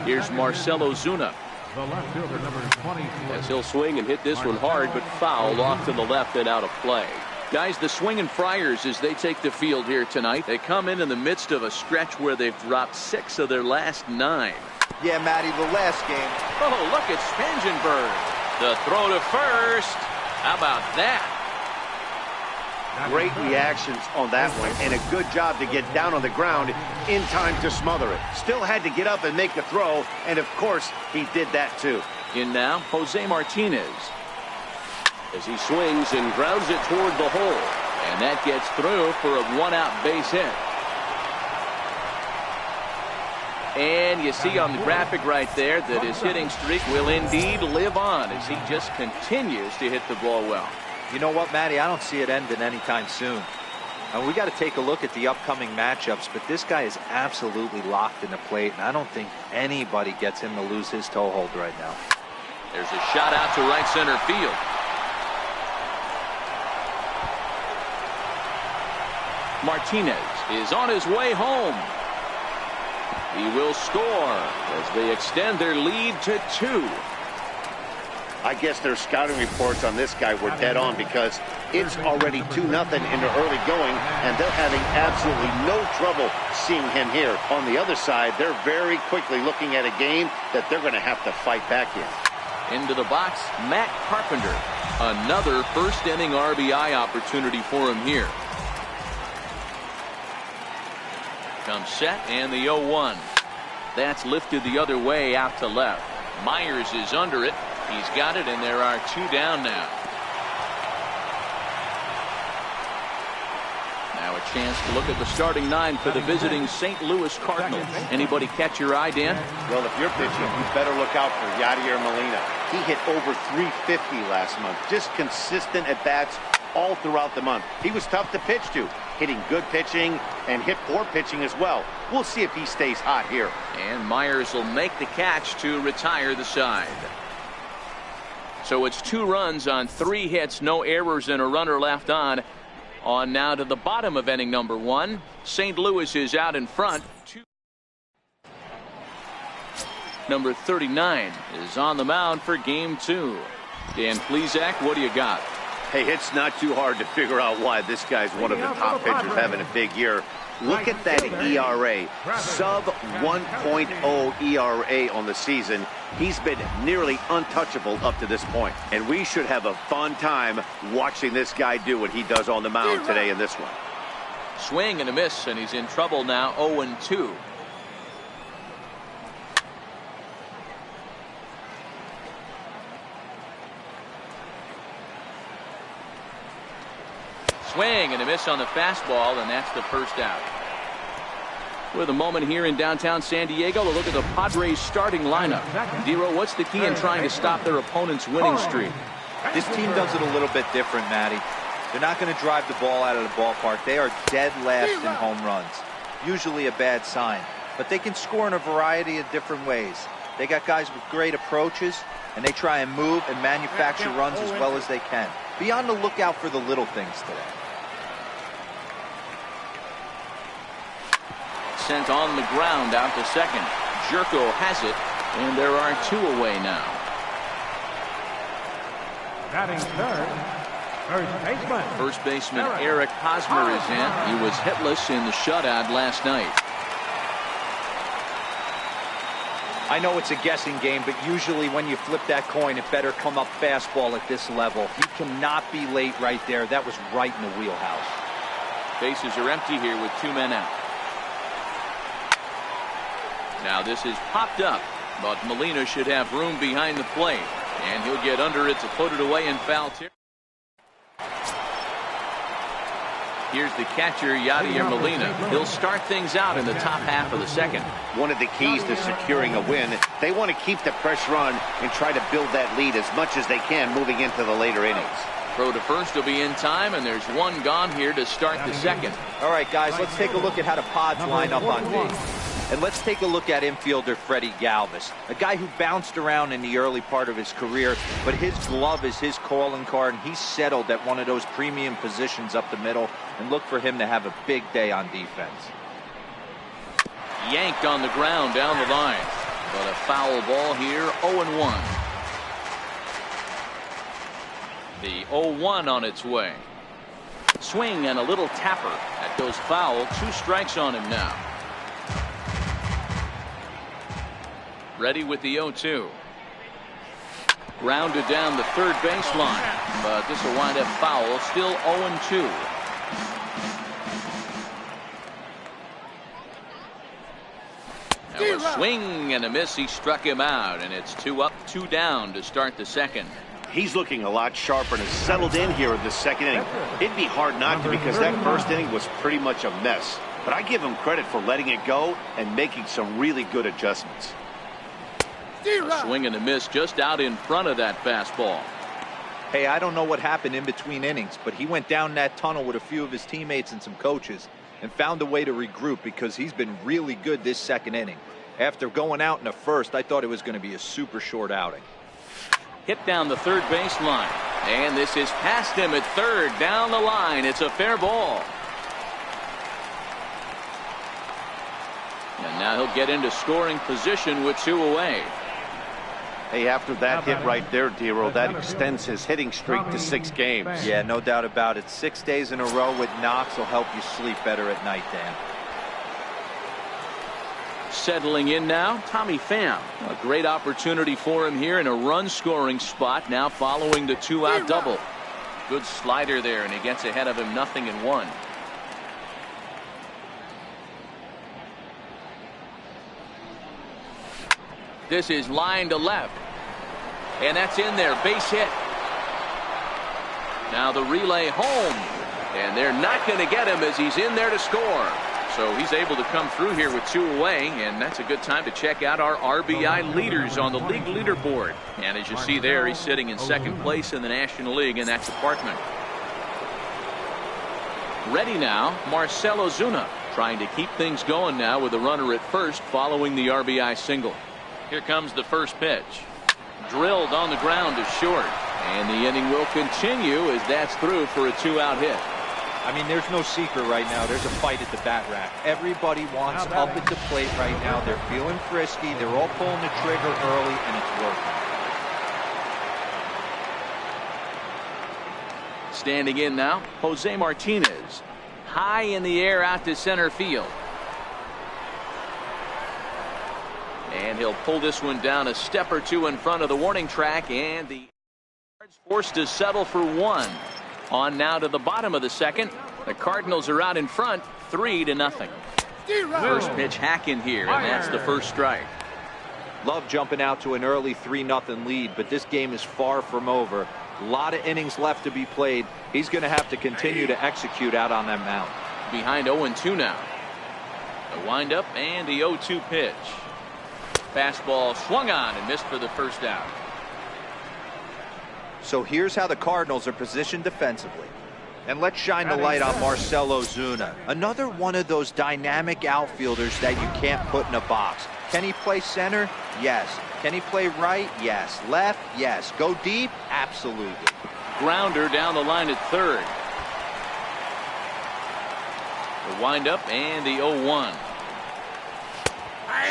Here's Marcelo Zuna. The left fielder, number 20. As he'll swing and hit this one hard, but foul off to the left and out of play. Guys, the Swinging Friars, as they take the field here tonight, they come in the midst of a stretch where they've dropped 6 of their last 9. Yeah, Matty, the last game. Oh, look at Spangenberg. The throw to first. How about that? Great reactions on that one, and a good job to get down on the ground in time to smother it. Still had to get up and make the throw, and of course, he did that too. In now, Jose Martinez. As he swings and grounds it toward the hole. And that gets through for a 1-out base hit. And you see on the graphic right there that his hitting streak will indeed live on as he just continues to hit the ball well. You know what, Matty? I don't see it ending anytime soon. And we got to take a look at the upcoming matchups, but this guy is absolutely locked in the plate, and I don't think anybody gets him to lose his toehold right now. There's a shot out to right center field. Martinez is on his way home. He will score as they extend their lead to 2. I guess their scouting reports on this guy were dead on because it's already 2-0 into early going, and they're having absolutely no trouble seeing him here. On the other side, they're very quickly looking at a game that they're going to have to fight back in. Into the box, Matt Carpenter. Another first-inning RBI opportunity for him here. Comes set, and the 0-1. That's lifted the other way out to left. Myers is under it. He's got it, and there are 2 down now. Now a chance to look at the starting 9 for the visiting St. Louis Cardinals. Anybody catch your eye, Dan? Well, if you're pitching, you better look out for Yadier Molina. He hit over 350 last month. Just consistent at-bats all throughout the month. He was tough to pitch to, hitting good pitching and hit poor pitching as well. We'll see if he stays hot here. And Myers will make the catch to retire the side. So it's 2 runs on 3 hits, no errors, and a runner left on. On now to the bottom of inning number 1. St. Louis is out in front. Number 39 is on the mound for game 2. Dan Plesac, what do you got? Hey, it's not too hard to figure out why this guy's one of the top pitchers having a big year. Look at that ERA. Sub 1.0 ERA on the season. He's been nearly untouchable up to this point. And we should have a fun time watching this guy do what he does on the mound today in this one. Swing and a miss, and he's in trouble now, 0-2. Swing and a miss on the fastball, and that's the first out. With a moment here in downtown San Diego, a look at the Padres starting lineup. Dero, what's the key in trying to stop their opponent's winning streak? This team does it a little bit different, Matty. They're not going to drive the ball out of the ballpark. They are dead last in home runs. Usually a bad sign. But they can score in a variety of different ways. They got guys with great approaches, and they try and move and manufacture runs as well as they can. Be on the lookout for the little things today. Sent on the ground out to second. Jerko has it, and there are 2 away now. Batting third, First baseman Eric Hosmer is in. He was hitless in the shutout last night. I know it's a guessing game, but usually when you flip that coin, it better come up fastball at this level. You cannot be late right there. That was right in the wheelhouse. Bases are empty here with 2 men out. Now this is popped up, but Molina should have room behind the plate, and he'll get under it to put it away in foul territory. Here's the catcher, Yadier Molina. He'll start things out in the top half of the second. One of the keys to securing a win, they want to keep the pressure on and try to build that lead as much as they can moving into the later innings. Throw to first will be in time, and there's 1 gone here to start the second. All right, guys, let's take a look at how the Pods line up on D. And let's take a look at infielder Freddie Galvis, a guy who bounced around in the early part of his career, but his glove is his calling card, and he's settled at one of those premium positions up the middle, and look for him to have a big day on defense. Yanked on the ground down the line, but a foul ball here, 0-1. The 0-1 on its way. Swing and a little tapper. That goes foul. 2 strikes on him now. Ready with the 0-2. Grounded down the third baseline, but this will wind up foul. Still 0-2. Now a swing and a miss. He struck him out, and it's 2 up, 2 down to start the second. He's looking a lot sharper and has settled in here in the second inning. It'd be hard not to, because that first inning was pretty much a mess. But I give him credit for letting it go and making some really good adjustments. A swing and a miss just out in front of that fastball. Hey, I don't know what happened in between innings, but he went down that tunnel with a few of his teammates and some coaches and found a way to regroup, because he's been really good this second inning. After going out in the first, I thought it was going to be a super short outing. Hit down the third baseline, and this is past him at third down the line. It's a fair ball. And now he'll get into scoring position with 2 away. Hey, after that hit right there, Dero, that extends his hitting streak to 6 games. Yeah, no doubt about it. 6 days in a row with knocks will help you sleep better at night, Dan. Settling in now, Tommy Pham. A great opportunity for him here in a run-scoring spot now following the 2-out double. Good slider there, and he gets ahead of him 0-1. This is line to left, and that's in there, base hit. Now the relay home, and they're not going to get him as he's in there to score. So he's able to come through here with 2 away, and that's a good time to check out our RBI leaders on the league leaderboard. And as you see there, he's sitting in second place in the National League in that department. Ready now, Marcell Ozuna, trying to keep things going now with a runner at first following the RBI single. Here comes the first pitch. Drilled on the ground to short. And the inning will continue as that's through for a 2-out hit. I mean, there's no secret right now. There's a fight at the bat rack. Everybody wants up at the plate right now. They're feeling frisky. They're all pulling the trigger early, and it's working. Standing in now, Jose Martinez. high in the air out to center field. And he'll pull this one down a step or two in front of the warning track, and the forced to settle for one. On now to the bottom of the second. The Cardinals are out in front, 3-0. First pitch hack in here, and that's the first strike. Love jumping out to an early 3-0 lead, but this game is far from over. A lot of innings left to be played. He's going to have to continue to execute out on that mound. Behind 0-2 now. The windup and the 0-2 pitch. Fastball swung on and missed for the first out. So here's how the Cardinals are positioned defensively. And let's shine the light on Marcell Ozuna. Another one of those dynamic outfielders that you can't put in a box. Can he play center? Yes. Can he play right? Yes. Left? Yes. Go deep? Absolutely. Grounder down the line at third. The windup and the 0-1.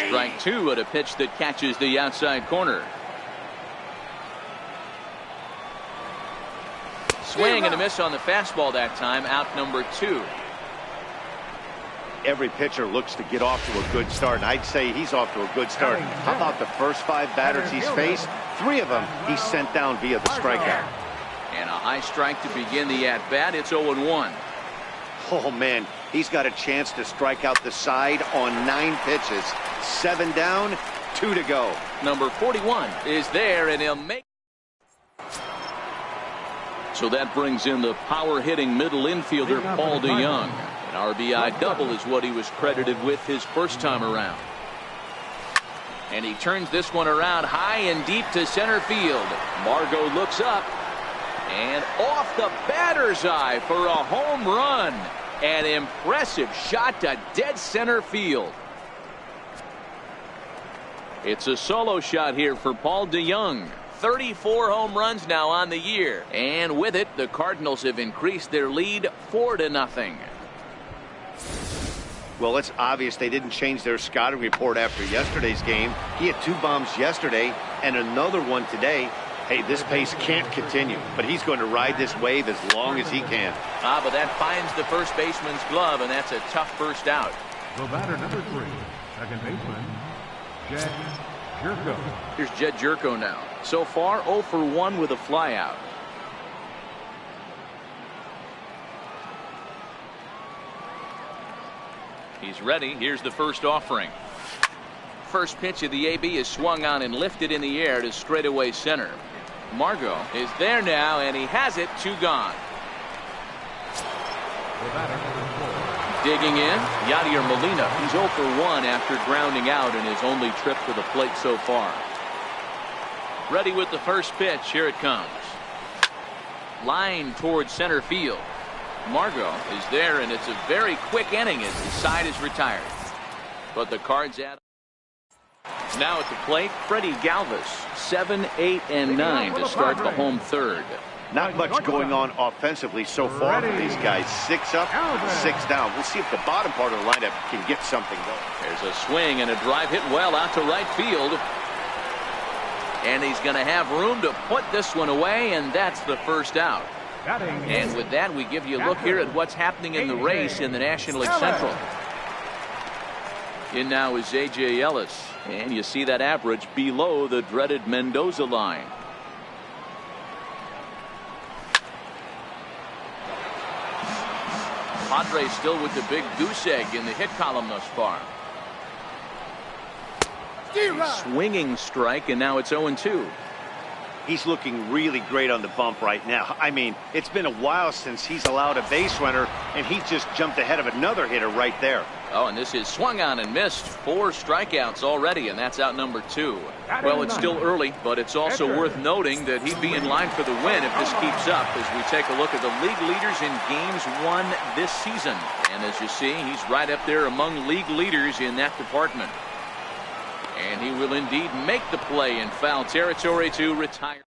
Strike two at a pitch that catches the outside corner. Swing and a miss on the fastball that time. Out number 2. Every pitcher looks to get off to a good start, and I'd say he's off to a good start. How about the first 5 batters he's faced? 3 of them he's sent down via the strikeout. And a high strike to begin the at-bat. It's 0-1. Oh, man, he's got a chance to strike out the side on 9 pitches. 7 down, 2 to go. Number 41 is there, and he'll make. So that brings in the power-hitting middle infielder, Paul DeJong. An RBI double is what he was credited with his first time around. And he turns this one around high and deep to center field. Margot looks up. And off the batter's eye for a home run. An impressive shot to dead center field. It's a solo shot here for Paul DeJong. 34 home runs now on the year. And with it, the Cardinals have increased their lead 4-0. Well, it's obvious they didn't change their scouting report after yesterday's game. He had 2 bombs yesterday and another one today. Hey, this pace can't continue, but he's going to ride this wave as long as he can. But that finds the first baseman's glove, and that's a tough first out. The batter number 3, second baseman, Jed Jerko. Here's Jed Jerko now. So far, 0 for 1 with a flyout. He's ready. Here's the first offering. First pitch of the AB is swung on and lifted in the air to straightaway center. Margot is there now, and he has it. 2 gone. Digging in, Yadier Molina. He's 0 for 1 after grounding out in his only trip to the plate so far. Ready with the first pitch. Here it comes. Line towards center field. Margot is there, and it's a very quick inning as the side is retired. But the Cards add. Now at the plate, Freddie Galvis, 7, 8, and 9 to start the home third. Not much going on offensively so far for these guys. 6 up, 6 down. We'll see if the bottom part of the lineup can get something going. There's a swing and a drive hit well out to right field. And he's going to have room to put this one away, and that's the first out. And with that, we give you a look here at what's happening in the race in the National League Central. In now is A.J. Ellis, and you see that average below the dreaded Mendoza line. Padres still with the big goose egg in the hit column thus far. Swinging strike, and now it's 0-2. He's looking really great on the bump right now. I mean, it's been a while since he's allowed a base runner, and he just jumped ahead of another hitter right there. Oh, and this is swung on and missed. 4 strikeouts already, and that's out number 2. Well, it's still early, but it's also worth noting that he'd be in line for the win if this keeps up as we take a look at the league leaders in games won this season. And as you see, he's right up there among league leaders in that department. And he will indeed make the play in foul territory to retire.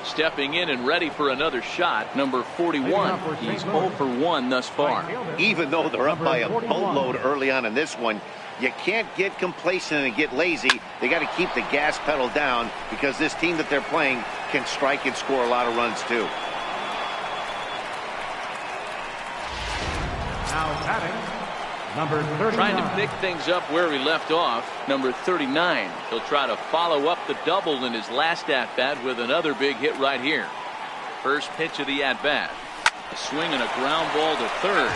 Stepping in and ready for another shot, number 41. He's 0 for 1 thus far. Even though they're up by a boatload early on in this one, you can't get complacent and get lazy. They got to keep the gas pedal down because this team that they're playing can strike and score a lot of runs too. Now batting, number 39. Trying to pick things up where he left off. Number 39. He'll try to follow up the double in his last at-bat with another big hit right here. First pitch of the at-bat. A swing and a ground ball to third.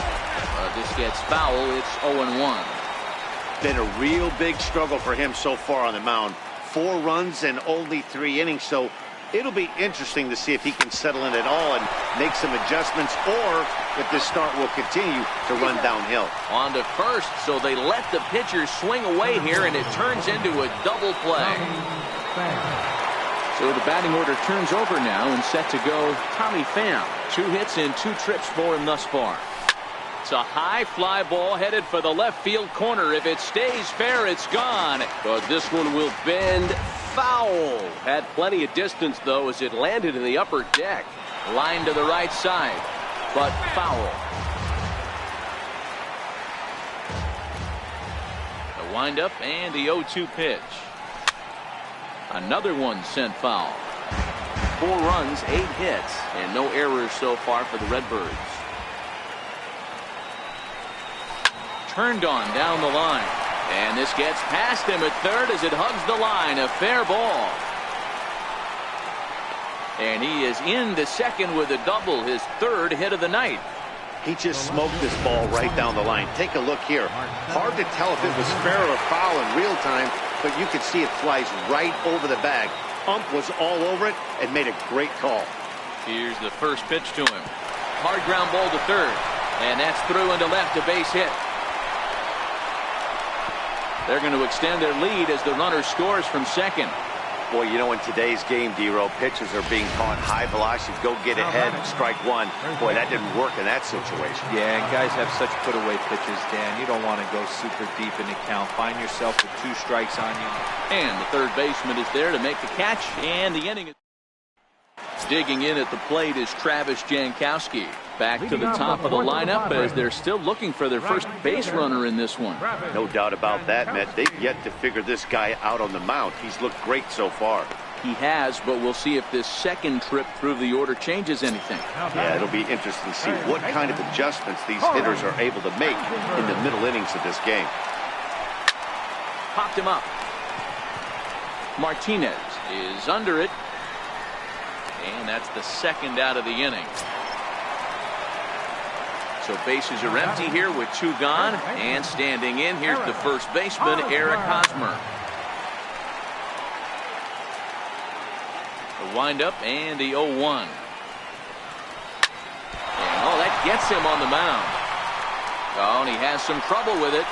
This gets foul. It's 0-1. Been a real big struggle for him so far on the mound. 4 runs and only 3 innings, so it'll be interesting to see if he can settle in at all and make some adjustments, or if this start will continue to run downhill. On to first, so they let the pitcher swing away here, and it turns into a double play. So the batting order turns over now, and set to go Tommy Pham. 2 hits and 2 trips for him thus far. It's a high fly ball headed for the left field corner. If it stays fair, it's gone. But this one will bend foul. Had plenty of distance, though, as it landed in the upper deck. Line to the right side, but foul. The windup and the 0-2 pitch. Another one sent foul. 4 runs, 8 hits, and no errors so far for the Redbirds. Turned on down the line, and this gets past him at third as it hugs the line. A fair ball, and he is into second with a double, his 3rd hit of the night. He just smoked this ball right down the line. Take a look here. Hard to tell if it was fair or foul in real time, but you can see it flies right over the bag. Ump was all over it and made a great call. Here's the first pitch to him. Hard ground ball to third, and that's through into left, a base hit. They're going to extend their lead as the runner scores from second. Boy, you know, in today's game, D-Row, pitches are being caught high velocity. Go get ahead, strike one. Boy, that didn't work in that situation. Yeah, and guys have such put-away pitches, Dan. You don't want to go super deep in the count. Find yourself with 2 strikes on you. And the third baseman is there to make the catch, and the inning is... Digging in at the plate is Travis Jankowski. Back to the top of the lineup as they're still looking for their first base runner in this one. No doubt about that, Matt. They've yet to figure this guy out on the mound. He's looked great so far. He has, but we'll see if this second trip through the order changes anything. Yeah, it'll be interesting to see what kind of adjustments these hitters are able to make in the middle innings of this game. Popped him up. Martinez is under it. And that's the second out of the inning. So bases are empty here with 2 gone. And standing in, here's the first baseman, Eric Hosmer. The windup and the 0-1. And that gets him on the mound. Oh, and he has some trouble with it.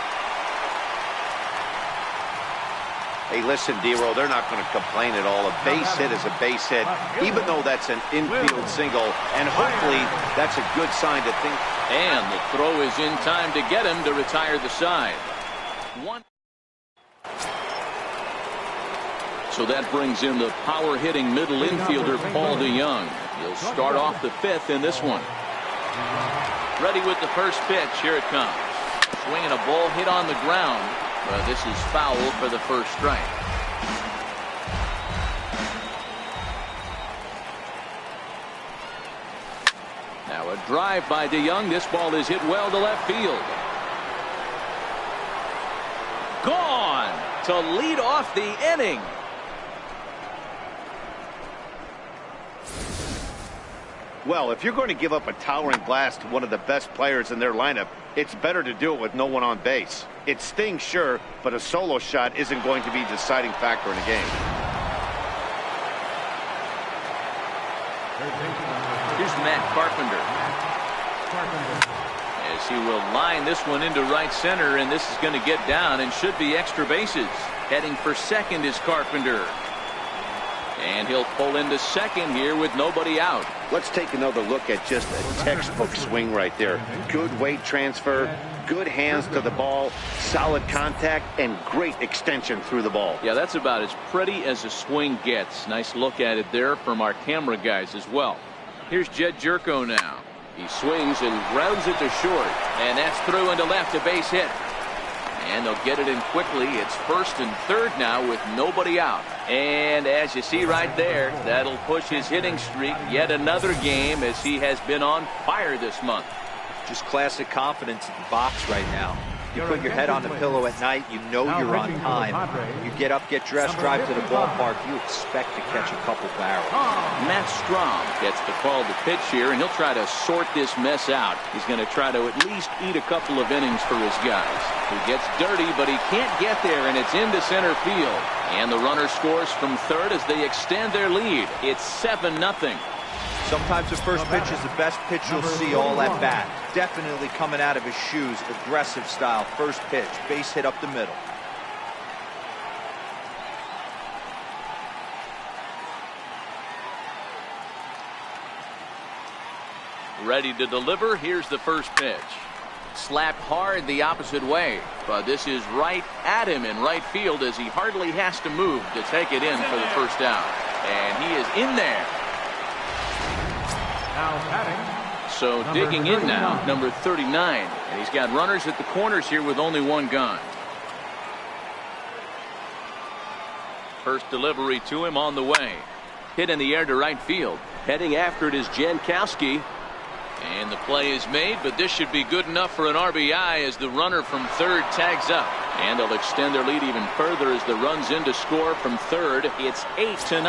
Hey, listen, D-Row, they're not going to complain at all. A base hit is a base hit, even though that's an infield single, and hopefully that's a good sign to think. And the throw is in time to get him to retire the side. So that brings in the power-hitting middle infielder, Paul DeYoung. He'll start off the 5th in this one. Ready with the first pitch. Here it comes. Swinging a ball hit on the ground. This is foul for the first strike. Now a drive by DeYoung. This ball is hit well to left field. Gone to lead off the inning. Well, if you're going to give up a towering blast to one of the best players in their lineup, it's better to do it with no one on base. It stings, sure, but a solo shot isn't going to be a deciding factor in a game. Here's Matt Carpenter. As he will line this one into right center, and this is going to get down and should be extra bases. Heading for second is Carpenter. And he'll pull into second here with nobody out. Let's take another look at just a textbook swing right there. Good weight transfer, good hands to the ball, solid contact, and great extension through the ball. Yeah, that's about as pretty as a swing gets. Nice look at it there from our camera guys as well. Here's Jed Jerko now. He swings and grounds it to short. And that's through into left, a base hit. And they'll get it in quickly. It's first and third now with nobody out. And as you see right there, that'll push his hitting streak yet another game as he has been on fire this month. Just classic confidence in the box right now. You put your head on the pillow at night, you know you're on time. You get up, get dressed, drive to the ballpark, you expect to catch a couple barrels. Matt Strom gets the call to pitch here, and he'll try to sort this mess out. He's going to try to at least eat a couple of innings for his guys. He gets dirty, but he can't get there, and it's into center field. And the runner scores from third as they extend their lead. It's 7-0. Sometimes the first pitch is the best pitch you'll see all at bat. Definitely coming out of his shoes, aggressive style, first pitch, base hit up the middle. Ready to deliver. Here's the first pitch. Slapped hard the opposite way, but this is right at him in right field as he hardly has to move to take it in for the first out. And he is in there. So digging in now, number 39. And he's got runners at the corners here with only one gone. First delivery to him on the way. Hit in the air to right field. Heading after it is Jankowski. And the play is made, but this should be good enough for an RBI as the runner from third tags up. And they'll extend their lead even further as the runs in to score from third. It's 8-0.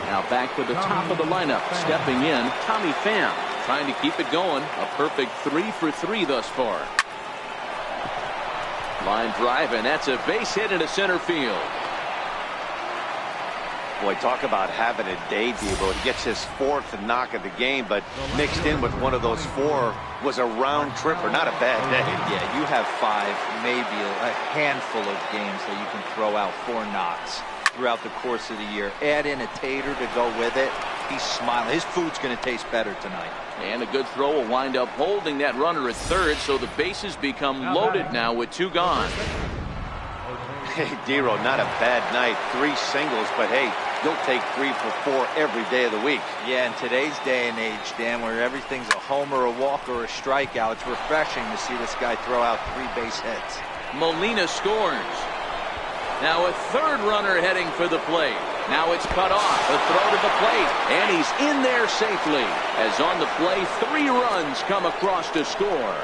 Now back to the top of the lineup. Stepping in, Tommy Pham. Trying to keep it going. A perfect 3 for 3 thus far. Line drive, and that's a base hit into center field. Boy, talk about having a day, Debo. He gets his 4th knock of the game, but mixed in with one of those 4 was a round tripper. Not a bad day. Yeah, you have 5, maybe a handful of games that you can throw out 4 knocks throughout the course of the year. Add in a tater to go with it. He's smiling. His food's going to taste better tonight. And a good throw will wind up holding that runner at third, so the bases become loaded now with 2 gone. Hey, Dero, not a bad night. 3 singles, but hey, you'll take 3 for 4 every day of the week. Yeah, in today's day and age, Dan, where everything's a homer, a walk, or a strikeout, it's refreshing to see this guy throw out 3 base hits. Molina scores. Now a third runner heading for the plate. Now it's cut off. A throw to the plate, and he's in there safely. As on the play, 3 runs come across to score.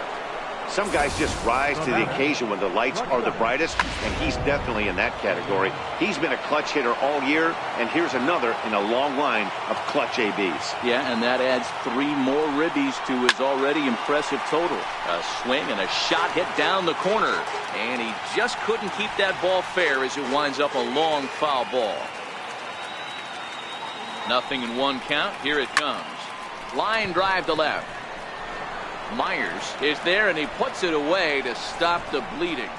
Some guys just rise to the occasion when the lights are the brightest, and he's definitely in that category. He's been a clutch hitter all year, and here's another in a long line of clutch ABs. Yeah, and that adds 3 more ribbies to his already impressive total. A swing and a shot hit down the corner, and he just couldn't keep that ball fair as it winds up a long foul ball. 0-1 count. Here it comes. Line drive to left. Myers is there, and he puts it away to stop the bleeding.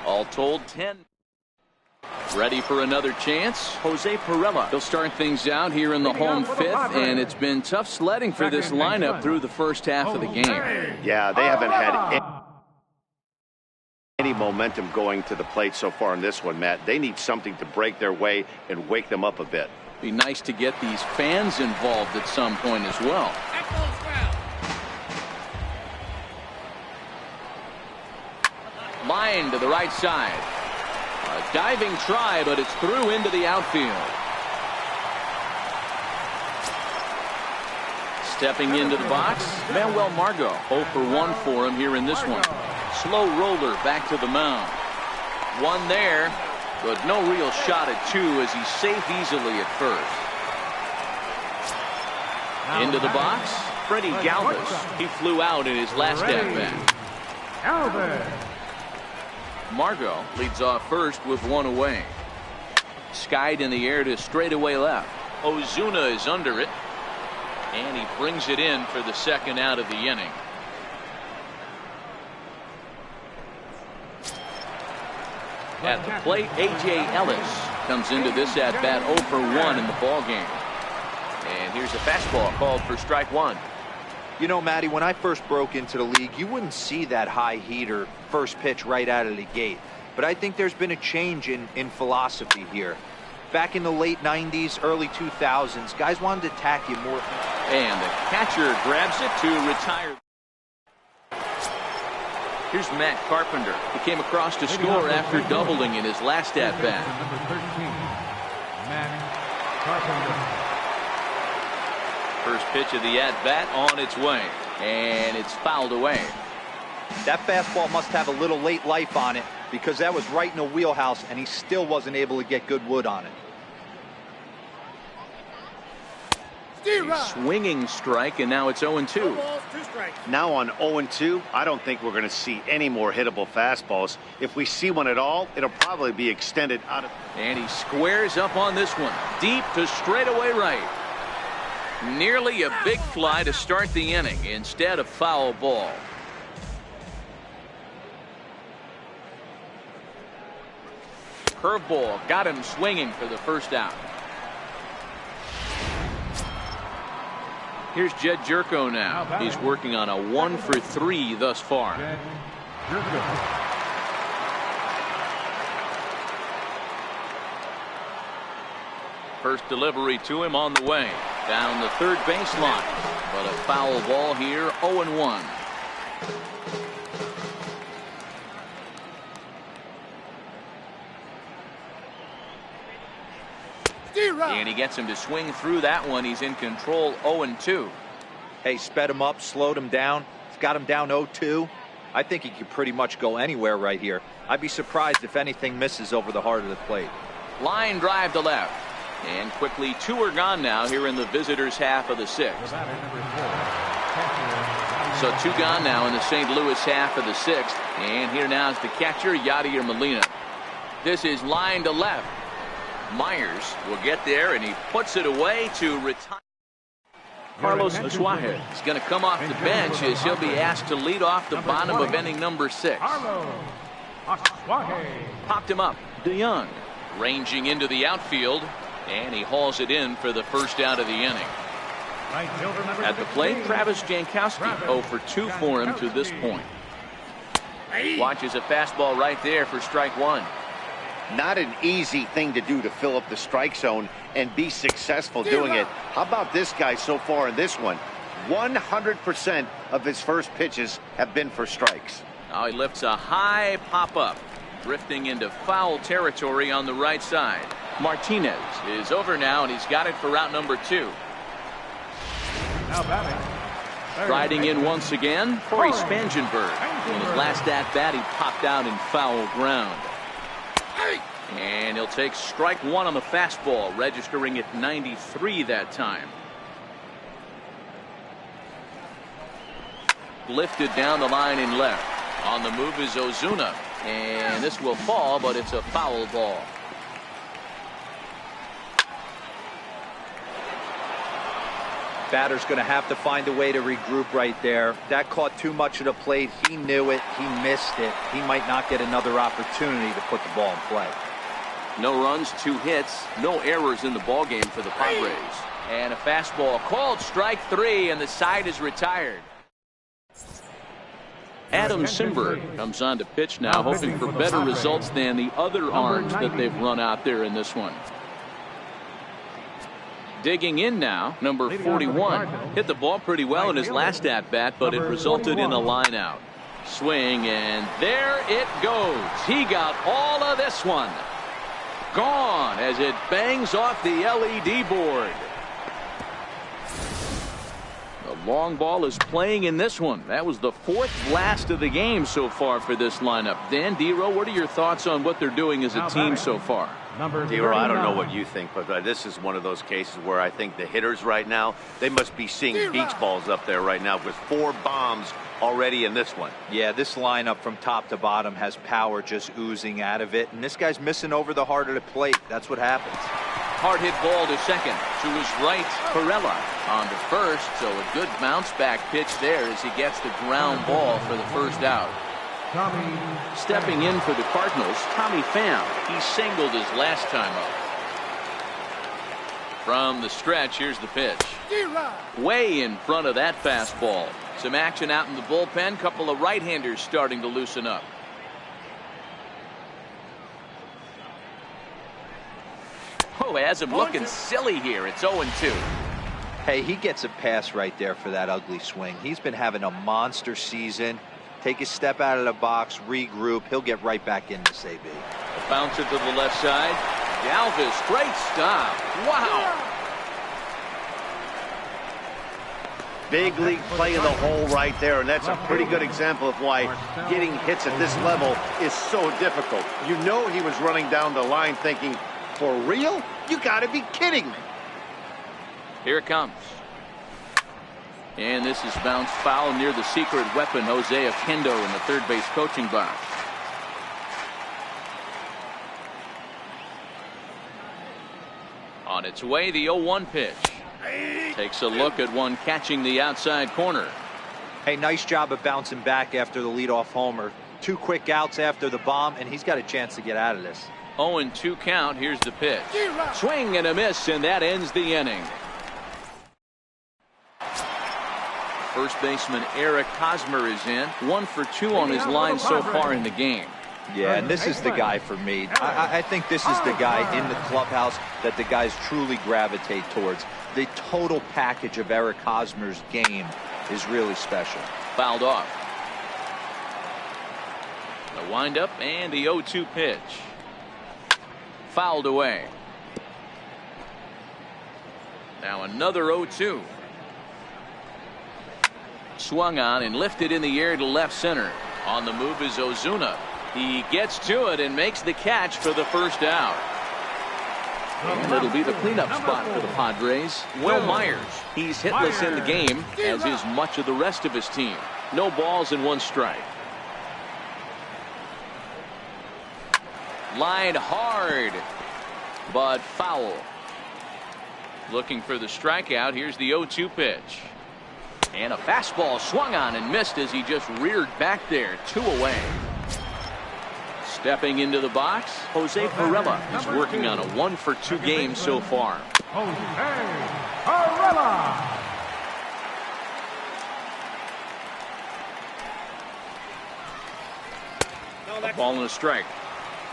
All told, 10. Ready for another chance. Jose Pirela. He'll start things out here in the home 5th, and it's been tough sledding for this lineup through the first half of the game. Yeah, they haven't had any momentum going to the plate so far in this one, Matt. They need something to break their way and wake them up a bit. Be nice to get these fans involved at some point as well. Line to the right side. A diving try, but it's through into the outfield. Stepping into the box, Manuel Margot. 0 for 1 for him here in this one. Slow roller back to the mound. 1 there, but no real shot at 2 as he's safe easily at first. Into the box, Freddie Galvis. He flew out in his last at-bat. Margot leads off first with 1 away. Skied in the air to straightaway left. Ozuna is under it, and he brings it in for the 2nd out of the inning. At the plate, A.J. Ellis comes into this at-bat 0 for 1 in the ballgame. And here's a fastball called for strike 1. You know, Matty, when I first broke into the league, you wouldn't see that high heater first pitch right out of the gate. But I think there's been a change in philosophy here. Back in the late 90s, early 2000s, guys wanted to attack you more. And the catcher grabs it to retire. Here's Matt Carpenter. He came across to score after doubling in his last at-bat. Number 13, Matt Carpenter. First pitch of the at-bat on its way, and it's fouled away. That fastball must have a little late life on it, because that was right in the wheelhouse, and he still wasn't able to get good wood on it. A swinging strike, and now it's 0-2. Now on 0-2, I don't think we're going to see any more hittable fastballs. If we see one at all, it'll probably be extended out of. And he squares up on this one, deep to straightaway right. Nearly a big fly to start the inning, instead of foul ball. Curveball got him swinging for the first out. Here's Jed Jerko now. He's working on a 1-for-3 thus far. First delivery to him on the way. Down the third baseline. But a foul ball here, 0-1. And he gets him to swing through that one. He's in control, 0-2. Hey, sped him up, slowed him down. It's got him down 0-2. I think he could pretty much go anywhere right here. I'd be surprised if anything misses over the heart of the plate. Line drive to left. And quickly, 2 are gone now here in the visitors' half of the 6th. So 2 gone now in the St. Louis half of the 6th. And here now is the catcher, Yadier Molina. This is line to left. Myers will get there, and he puts it away to retire. Carlos Asuaje is going to come off the bench as he'll be asked to lead off the bottom of inning number 6. Popped him up. DeYoung ranging into the outfield, and he hauls it in for the first out of the inning. At the plate, Travis Jankowski 0 for 2 for him to this point. Watches a fastball right there for strike 1. Not an easy thing to do to fill up the strike zone and be successful doing it. How about this guy so far in this one? 100% of his first pitches have been for strikes. Now he lifts a high pop-up, drifting into foul territory on the right side. Martinez is over now, and he's got it for route number 2. Now batting. Riding in once again, Corey Spangenberg. In his last at-bat, he popped out in foul ground. And he'll take strike 1 on the fastball, registering at 93 that time. Lifted down the line in left. On the move is Ozuna. And this will fall, but it's a foul ball. Batter's going to have to find a way to regroup right there. That caught too much of the plate. He knew it. He missed it. He might not get another opportunity to put the ball in play. No runs, 2 hits, no errors in the ballgame for the Padres. And a fastball called strike 3, and the side is retired. Adam Simberg comes on to pitch now, hoping for better results than the other arms that they've run out there in this one. Digging in now, number 41. Hit the ball pretty well in his last at-bat, but it resulted in a line out. Swing, and there it goes. He got all of this one. Gone as it bangs off the LED board. The long ball is playing in this one. That was the 4th blast of the game so far for this lineup. Dan Dero, what are your thoughts on what they're doing as a team so far? Dero, I don't know what you think, but this is one of those cases where I think the hitters right now, they must be seeing beach balls up there right now with 4 bombs already in this one. Yeah, this lineup from top to bottom has power just oozing out of it, and this guy's missing over the heart of the plate. That's what happens. Hard hit ball to second. To his right, Perella on to first, so a good bounce back pitch there as he gets the ground ball for the first out. Stepping in for the Cardinals, Tommy Pham. He singled his last time up. From the stretch, here's the pitch. Way in front of that fastball. Some action out in the bullpen. Couple of right-handers starting to loosen up. Oh, has him looking silly here. It's 0-2. Hey, he gets a pass right there for that ugly swing. He's been having a monster season. Take a step out of the box, regroup. He'll get right back in this AB. A bouncer to the left side. Galvis, great stop. Wow. Big league play in the hole right there, and that's a pretty good example of why getting hits at this level is so difficult. You know he was running down the line thinking, for real? You gotta be kidding me. Here it comes. And this is bounced foul near the secret weapon, Jose Oquendo, in the third base coaching box. On its way, the 0-1 pitch. Takes a look at one catching the outside corner. Hey, nice job of bouncing back after the leadoff homer. 2 quick outs after the bomb, and he's got a chance to get out of this. 0-2 count. Here's the pitch. Swing and a miss, and that ends the inning. First baseman Eric Hosmer is in. 1 for 2 on his line so far in the game. Yeah, and this is the guy for me. I think this is the guy in the clubhouse that the guys truly gravitate towards. The total package of Eric Hosmer's game is really special. Fouled off. The windup and the 0-2 pitch. Fouled away. Now another 0-2. Swung on and lifted in the air to left center. On the move is Ozuna. He gets to it and makes the catch for the first out. And it'll be the cleanup spot for the Padres. Will Myers. He's hitless in the game, as is much of the rest of his team. No balls and 1 strike. Line hard, but foul. Looking for the strikeout. Here's the 0-2 pitch. And a fastball swung on and missed as he just reared back there. 2 away. Stepping into the box, Jose Pirela is working on a 1 for 2 game so far. Jose Pirela. A ball and a strike.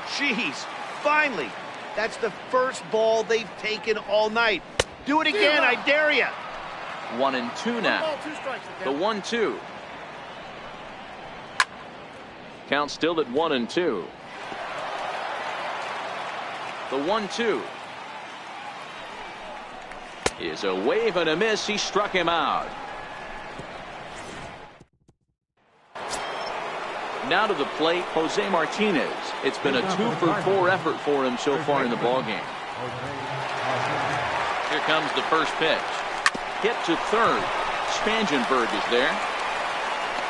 Jeez, finally. That's the first ball they've taken all night. Do it again, I dare you. 1-2 now. The 1-2. Count still at 1-2. The 1-2 is a wave and a miss. He struck him out. Now to the plate, Jose Martinez. It's been a 2 for 4 effort for him so far in the ballgame. Here comes the first pitch. Hit to third. Spangenberg is there.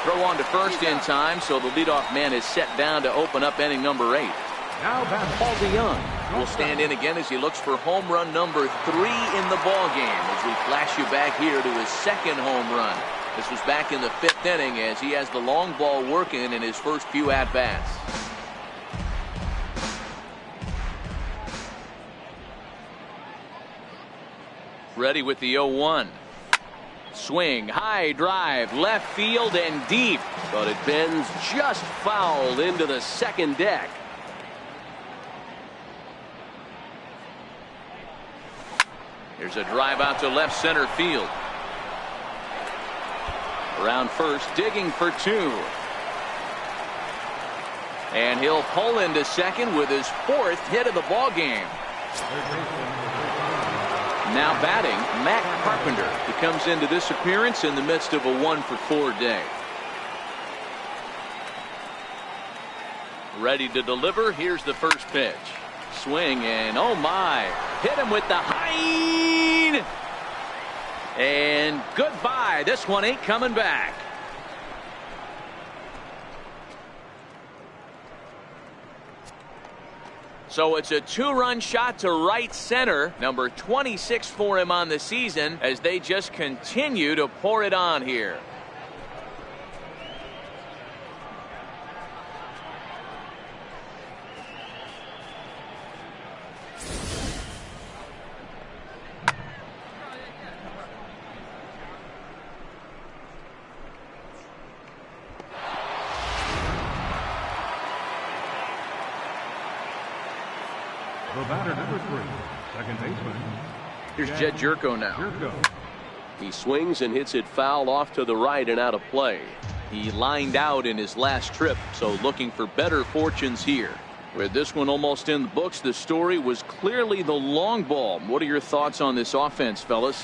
Throw on to first in time, so the leadoff man is set down to open up inning number 8. Now back. Paul DeYoung will stand in again as he looks for home run number 3 in the ballgame as we flash you back here to his 2nd home run. This was back in the 5th inning as he has the long ball working in his first few at-bats. Ready with the 0-1. Swing, high drive, left field and deep, but it bends just foul into the second deck. Here's a drive out to left center field. Around first, digging for 2. And he'll pull into second with his 4th hit of the ballgame. Now batting, Matt Carpenter. He comes into this appearance in the midst of a 1 for 4 day. Ready to deliver. Here's the first pitch. Swing and oh my. Hit him with the high. And goodbye. This one ain't coming back. So it's a 2-run shot to right center. Number 26 for him on the season as they just continue to pour it on here. The batter, number 3, second baseman. Here's Jed Jerko now. Jerko. He swings and hits it foul off to the right and out of play. He lined out in his last trip, so looking for better fortunes here. With this one almost in the books, the story was clearly the long ball. What are your thoughts on this offense, fellas?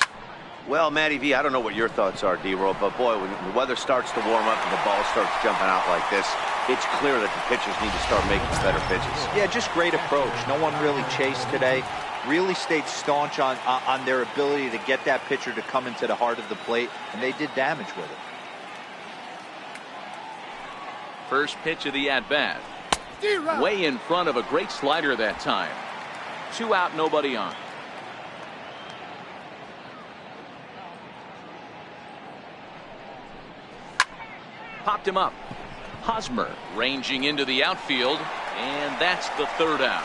Well, Matty V, I don't know what your thoughts are, D-Roll, but boy, when the weather starts to warm up and the ball starts jumping out like this, it's clear that the pitchers need to start making better pitches. Yeah, just great approach. No one really chased today. Really stayed staunch on their ability to get that pitcher to come into the heart of the plate, and they did damage with it. First pitch of the at-bat. Way in front of a great slider that time. 2 out, nobody on. Popped him up. Hosmer ranging into the outfield, and that's the 3rd out.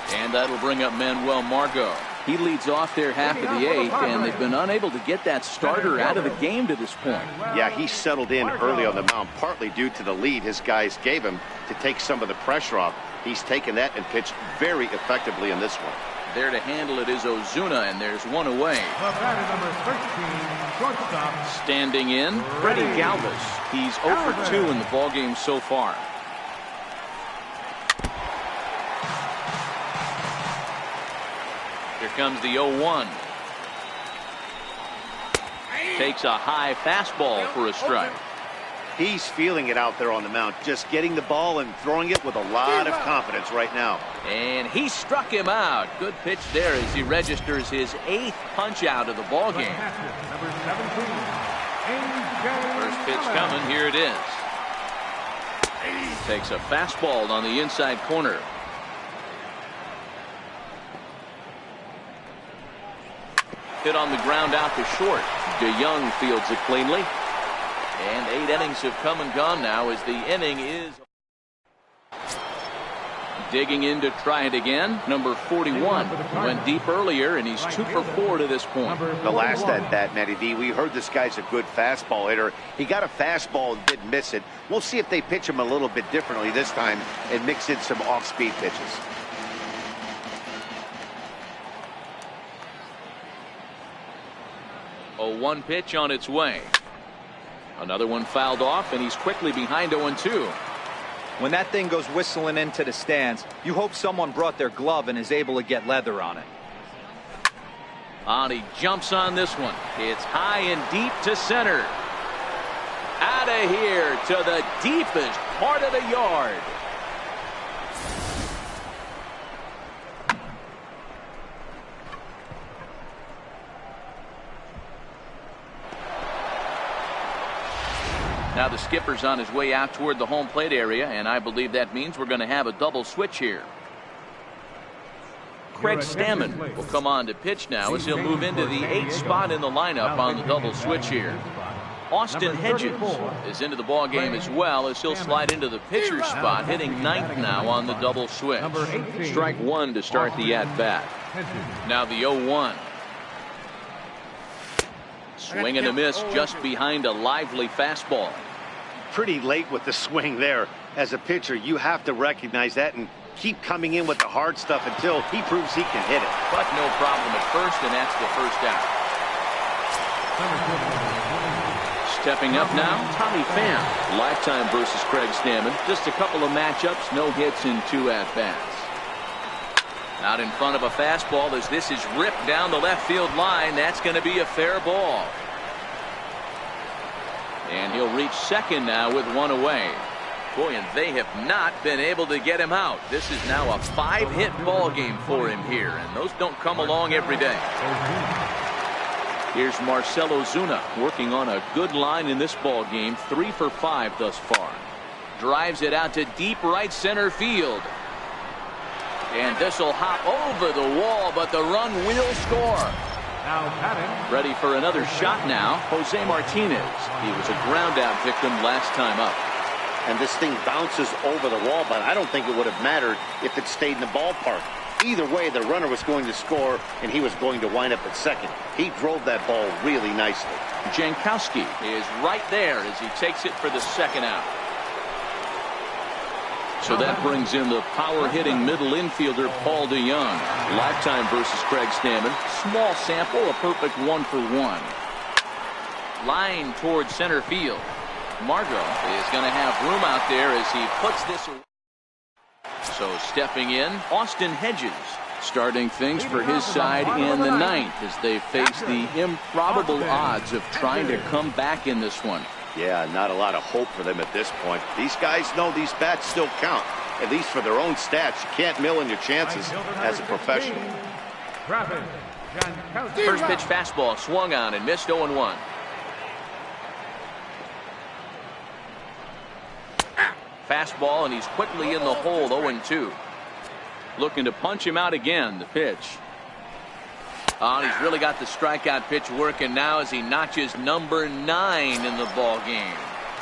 And that'll bring up Manuel Margot. He leads off their half of the 8th, and they've been unable to get that starter out of the game to this point. Yeah, he settled in early on the mound, partly due to the lead his guys gave him to take some of the pressure off. He's taken that and pitched very effectively in this one. There to handle it is Ozuna, and there's 1 away. Standing in, Freddie Galvis. He's 0 for 2 in the ballgame so far. Here comes the 0-1. Takes a high fastball for a strike. He's feeling it out there on the mound, just getting the ball and throwing it with a lot of confidence right now. And he struck him out. Good pitch there as he registers his 8th punch out of the ballgame. First pitch coming. Here it is. Takes a fastball on the inside corner. Hit on the ground out to short. DeYoung fields it cleanly. And 8 innings have come and gone now as the inning is digging in to try it again. Number 41 went deep earlier, and he's 2 for 4 to this point. The last at bat, Matty V, we heard this guy's a good fastball hitter. He got a fastball and didn't miss it. We'll see if they pitch him a little bit differently this time and mix in some off-speed pitches. A 1 pitch on its way. Another one fouled off, and he's quickly behind 0-2. When that thing goes whistling into the stands, you hope someone brought their glove and is able to get leather on it. And he jumps on this one. It's high and deep to center. Out of here to the deepest part of the yard. Now the skipper's on his way out toward the home plate area, and I believe that means we're going to have a double switch here. Craig Stammen will come on to pitch now as he'll move into the 8th spot in the lineup on the double switch here. Austin Hedges is into the ball game as well as he'll slide into the pitcher's spot, hitting 9th now on the double switch. Strike 1 to start the at-bat. Now the 0-1. Swing and a miss just behind a lively fastball. Pretty late with the swing there. As a pitcher, you have to recognize that and keep coming in with the hard stuff until he proves he can hit it. But no problem at first, and that's the first out. Stepping up now, Tommy Pham. Lifetime versus Craig Stammen. Just a couple of matchups, no hits in 2 at-bats. Out in front of a fastball as this is ripped down the left field line. That's going to be a fair ball. And he'll reach second now with 1 away. Boy, and they have not been able to get him out. This is now a 5-hit ball game for him here, and those don't come along every day. Here's Marcell Ozuna working on a good line in this ball game, 3 for 5 thus far. Drives it out to deep right center field. And this will hop over the wall, but the run will score. Ready for another shot now, Jose Martinez. He was a ground out victim last time up. And this thing bounces over the wall, but I don't think it would have mattered if it stayed in the ballpark. Either way, the runner was going to score, and he was going to wind up at second. He drove that ball really nicely. Jankowski is right there as he takes it for the second out. So that brings in the power-hitting middle infielder Paul DeYoung. Lifetime versus Craig Stammen. Small sample, a perfect 1 for 1. Line towards center field. Margot is going to have room out there as he puts this away. So stepping in, Austin Hedges starting things for his side in the ninth as they face the improbable odds of trying to come back in this one. Yeah, not a lot of hope for them at this point. These guys know these bats still count, at least for their own stats. You can't mill in your chances as a professional. First pitch fastball swung on and missed 0-1. Fastball, and he's quickly in the hole. 0-2. Looking to punch him out again. The pitch. Oh, he's really got the strikeout pitch working now as he notches number 9 in the ball game.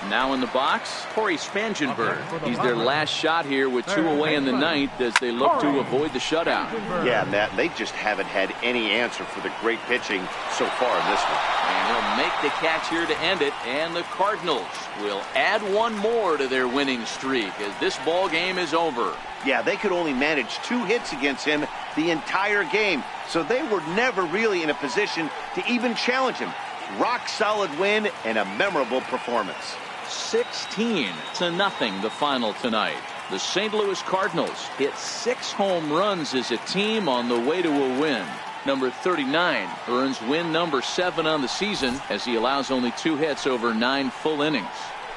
Now in the box, Corey Spangenberg. He's their last shot here with 2 away in the ninth as they look to avoid the shutout. Yeah, Matt, they just haven't had any answer for the great pitching so far in this one. And he'll make the catch here to end it, and the Cardinals will add one more to their winning streak as this ball game is over. Yeah, they could only manage 2 hits against him the entire game, so they were never really in a position to even challenge him. Rock solid win and a memorable performance. 16-0 the final tonight. The St. Louis Cardinals hit 6 home runs as a team on the way to a win. Number 39 earns win number 7 on the season as he allows only 2 hits over 9 full innings.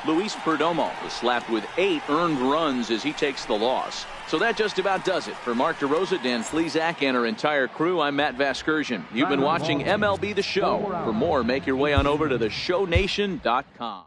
Luis Perdomo was slapped with 8 earned runs as he takes the loss. So that just about does it. For Mark DeRosa, Dan Flezak, and our entire crew, I'm Matt Vasgersian. You've been watching MLB The Show. For more, make your way on over to theshownation.com.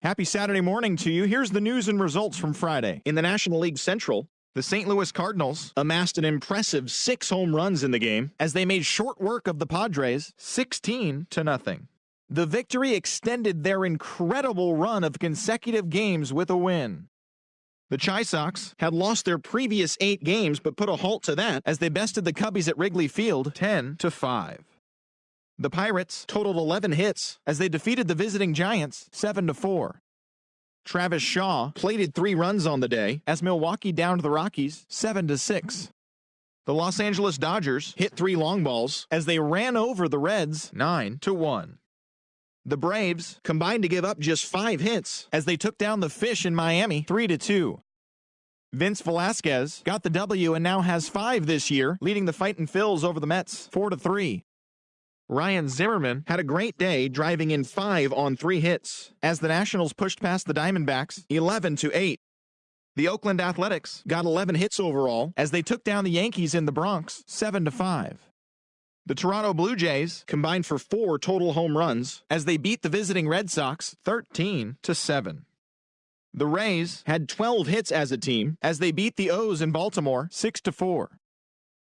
Happy Saturday morning to you. Here's the news and results from Friday. In the National League Central, the St. Louis Cardinals amassed an impressive 6 home runs in the game as they made short work of the Padres 16-0. The victory extended their incredible run of consecutive games with a win. The Chi Sox had lost their previous 8 games but put a halt to that as they bested the Cubbies at Wrigley Field 10-5. The Pirates totaled 11 hits as they defeated the visiting Giants 7-4. Travis Shaw plated 3 runs on the day as Milwaukee downed the Rockies 7-6. The Los Angeles Dodgers hit 3 long balls as they ran over the Reds 9-1. The Braves combined to give up just 5 hits as they took down the Fish in Miami 3-2. Vince Velasquez got the W and now has 5 this year, leading the Fightin' Phils over the Mets 4-3. Ryan Zimmerman had a great day, driving in 5 on 3 hits as the Nationals pushed past the Diamondbacks 11-8. The Oakland Athletics got 11 hits overall as they took down the Yankees in the Bronx 7-5. The Toronto Blue Jays combined for 4 total home runs as they beat the visiting Red Sox 13-7. The Rays had 12 hits as a team as they beat the O's in Baltimore 6-4.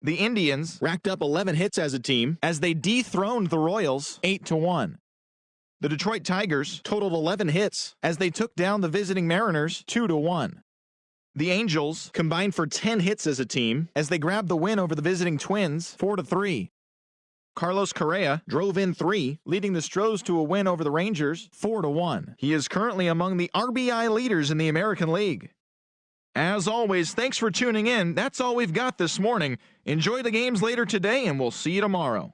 The Indians racked up 11 hits as a team as they dethroned the Royals 8-1. The Detroit Tigers totaled 11 hits as they took down the visiting Mariners 2-1. The Angels combined for 10 hits as a team as they grabbed the win over the visiting Twins 4-3. Carlos Correa drove in 3, leading the Stros to a win over the Rangers 4-1. He is currently among the RBI leaders in the American League. As always, thanks for tuning in. That's all we've got this morning. Enjoy the games later today, and we'll see you tomorrow.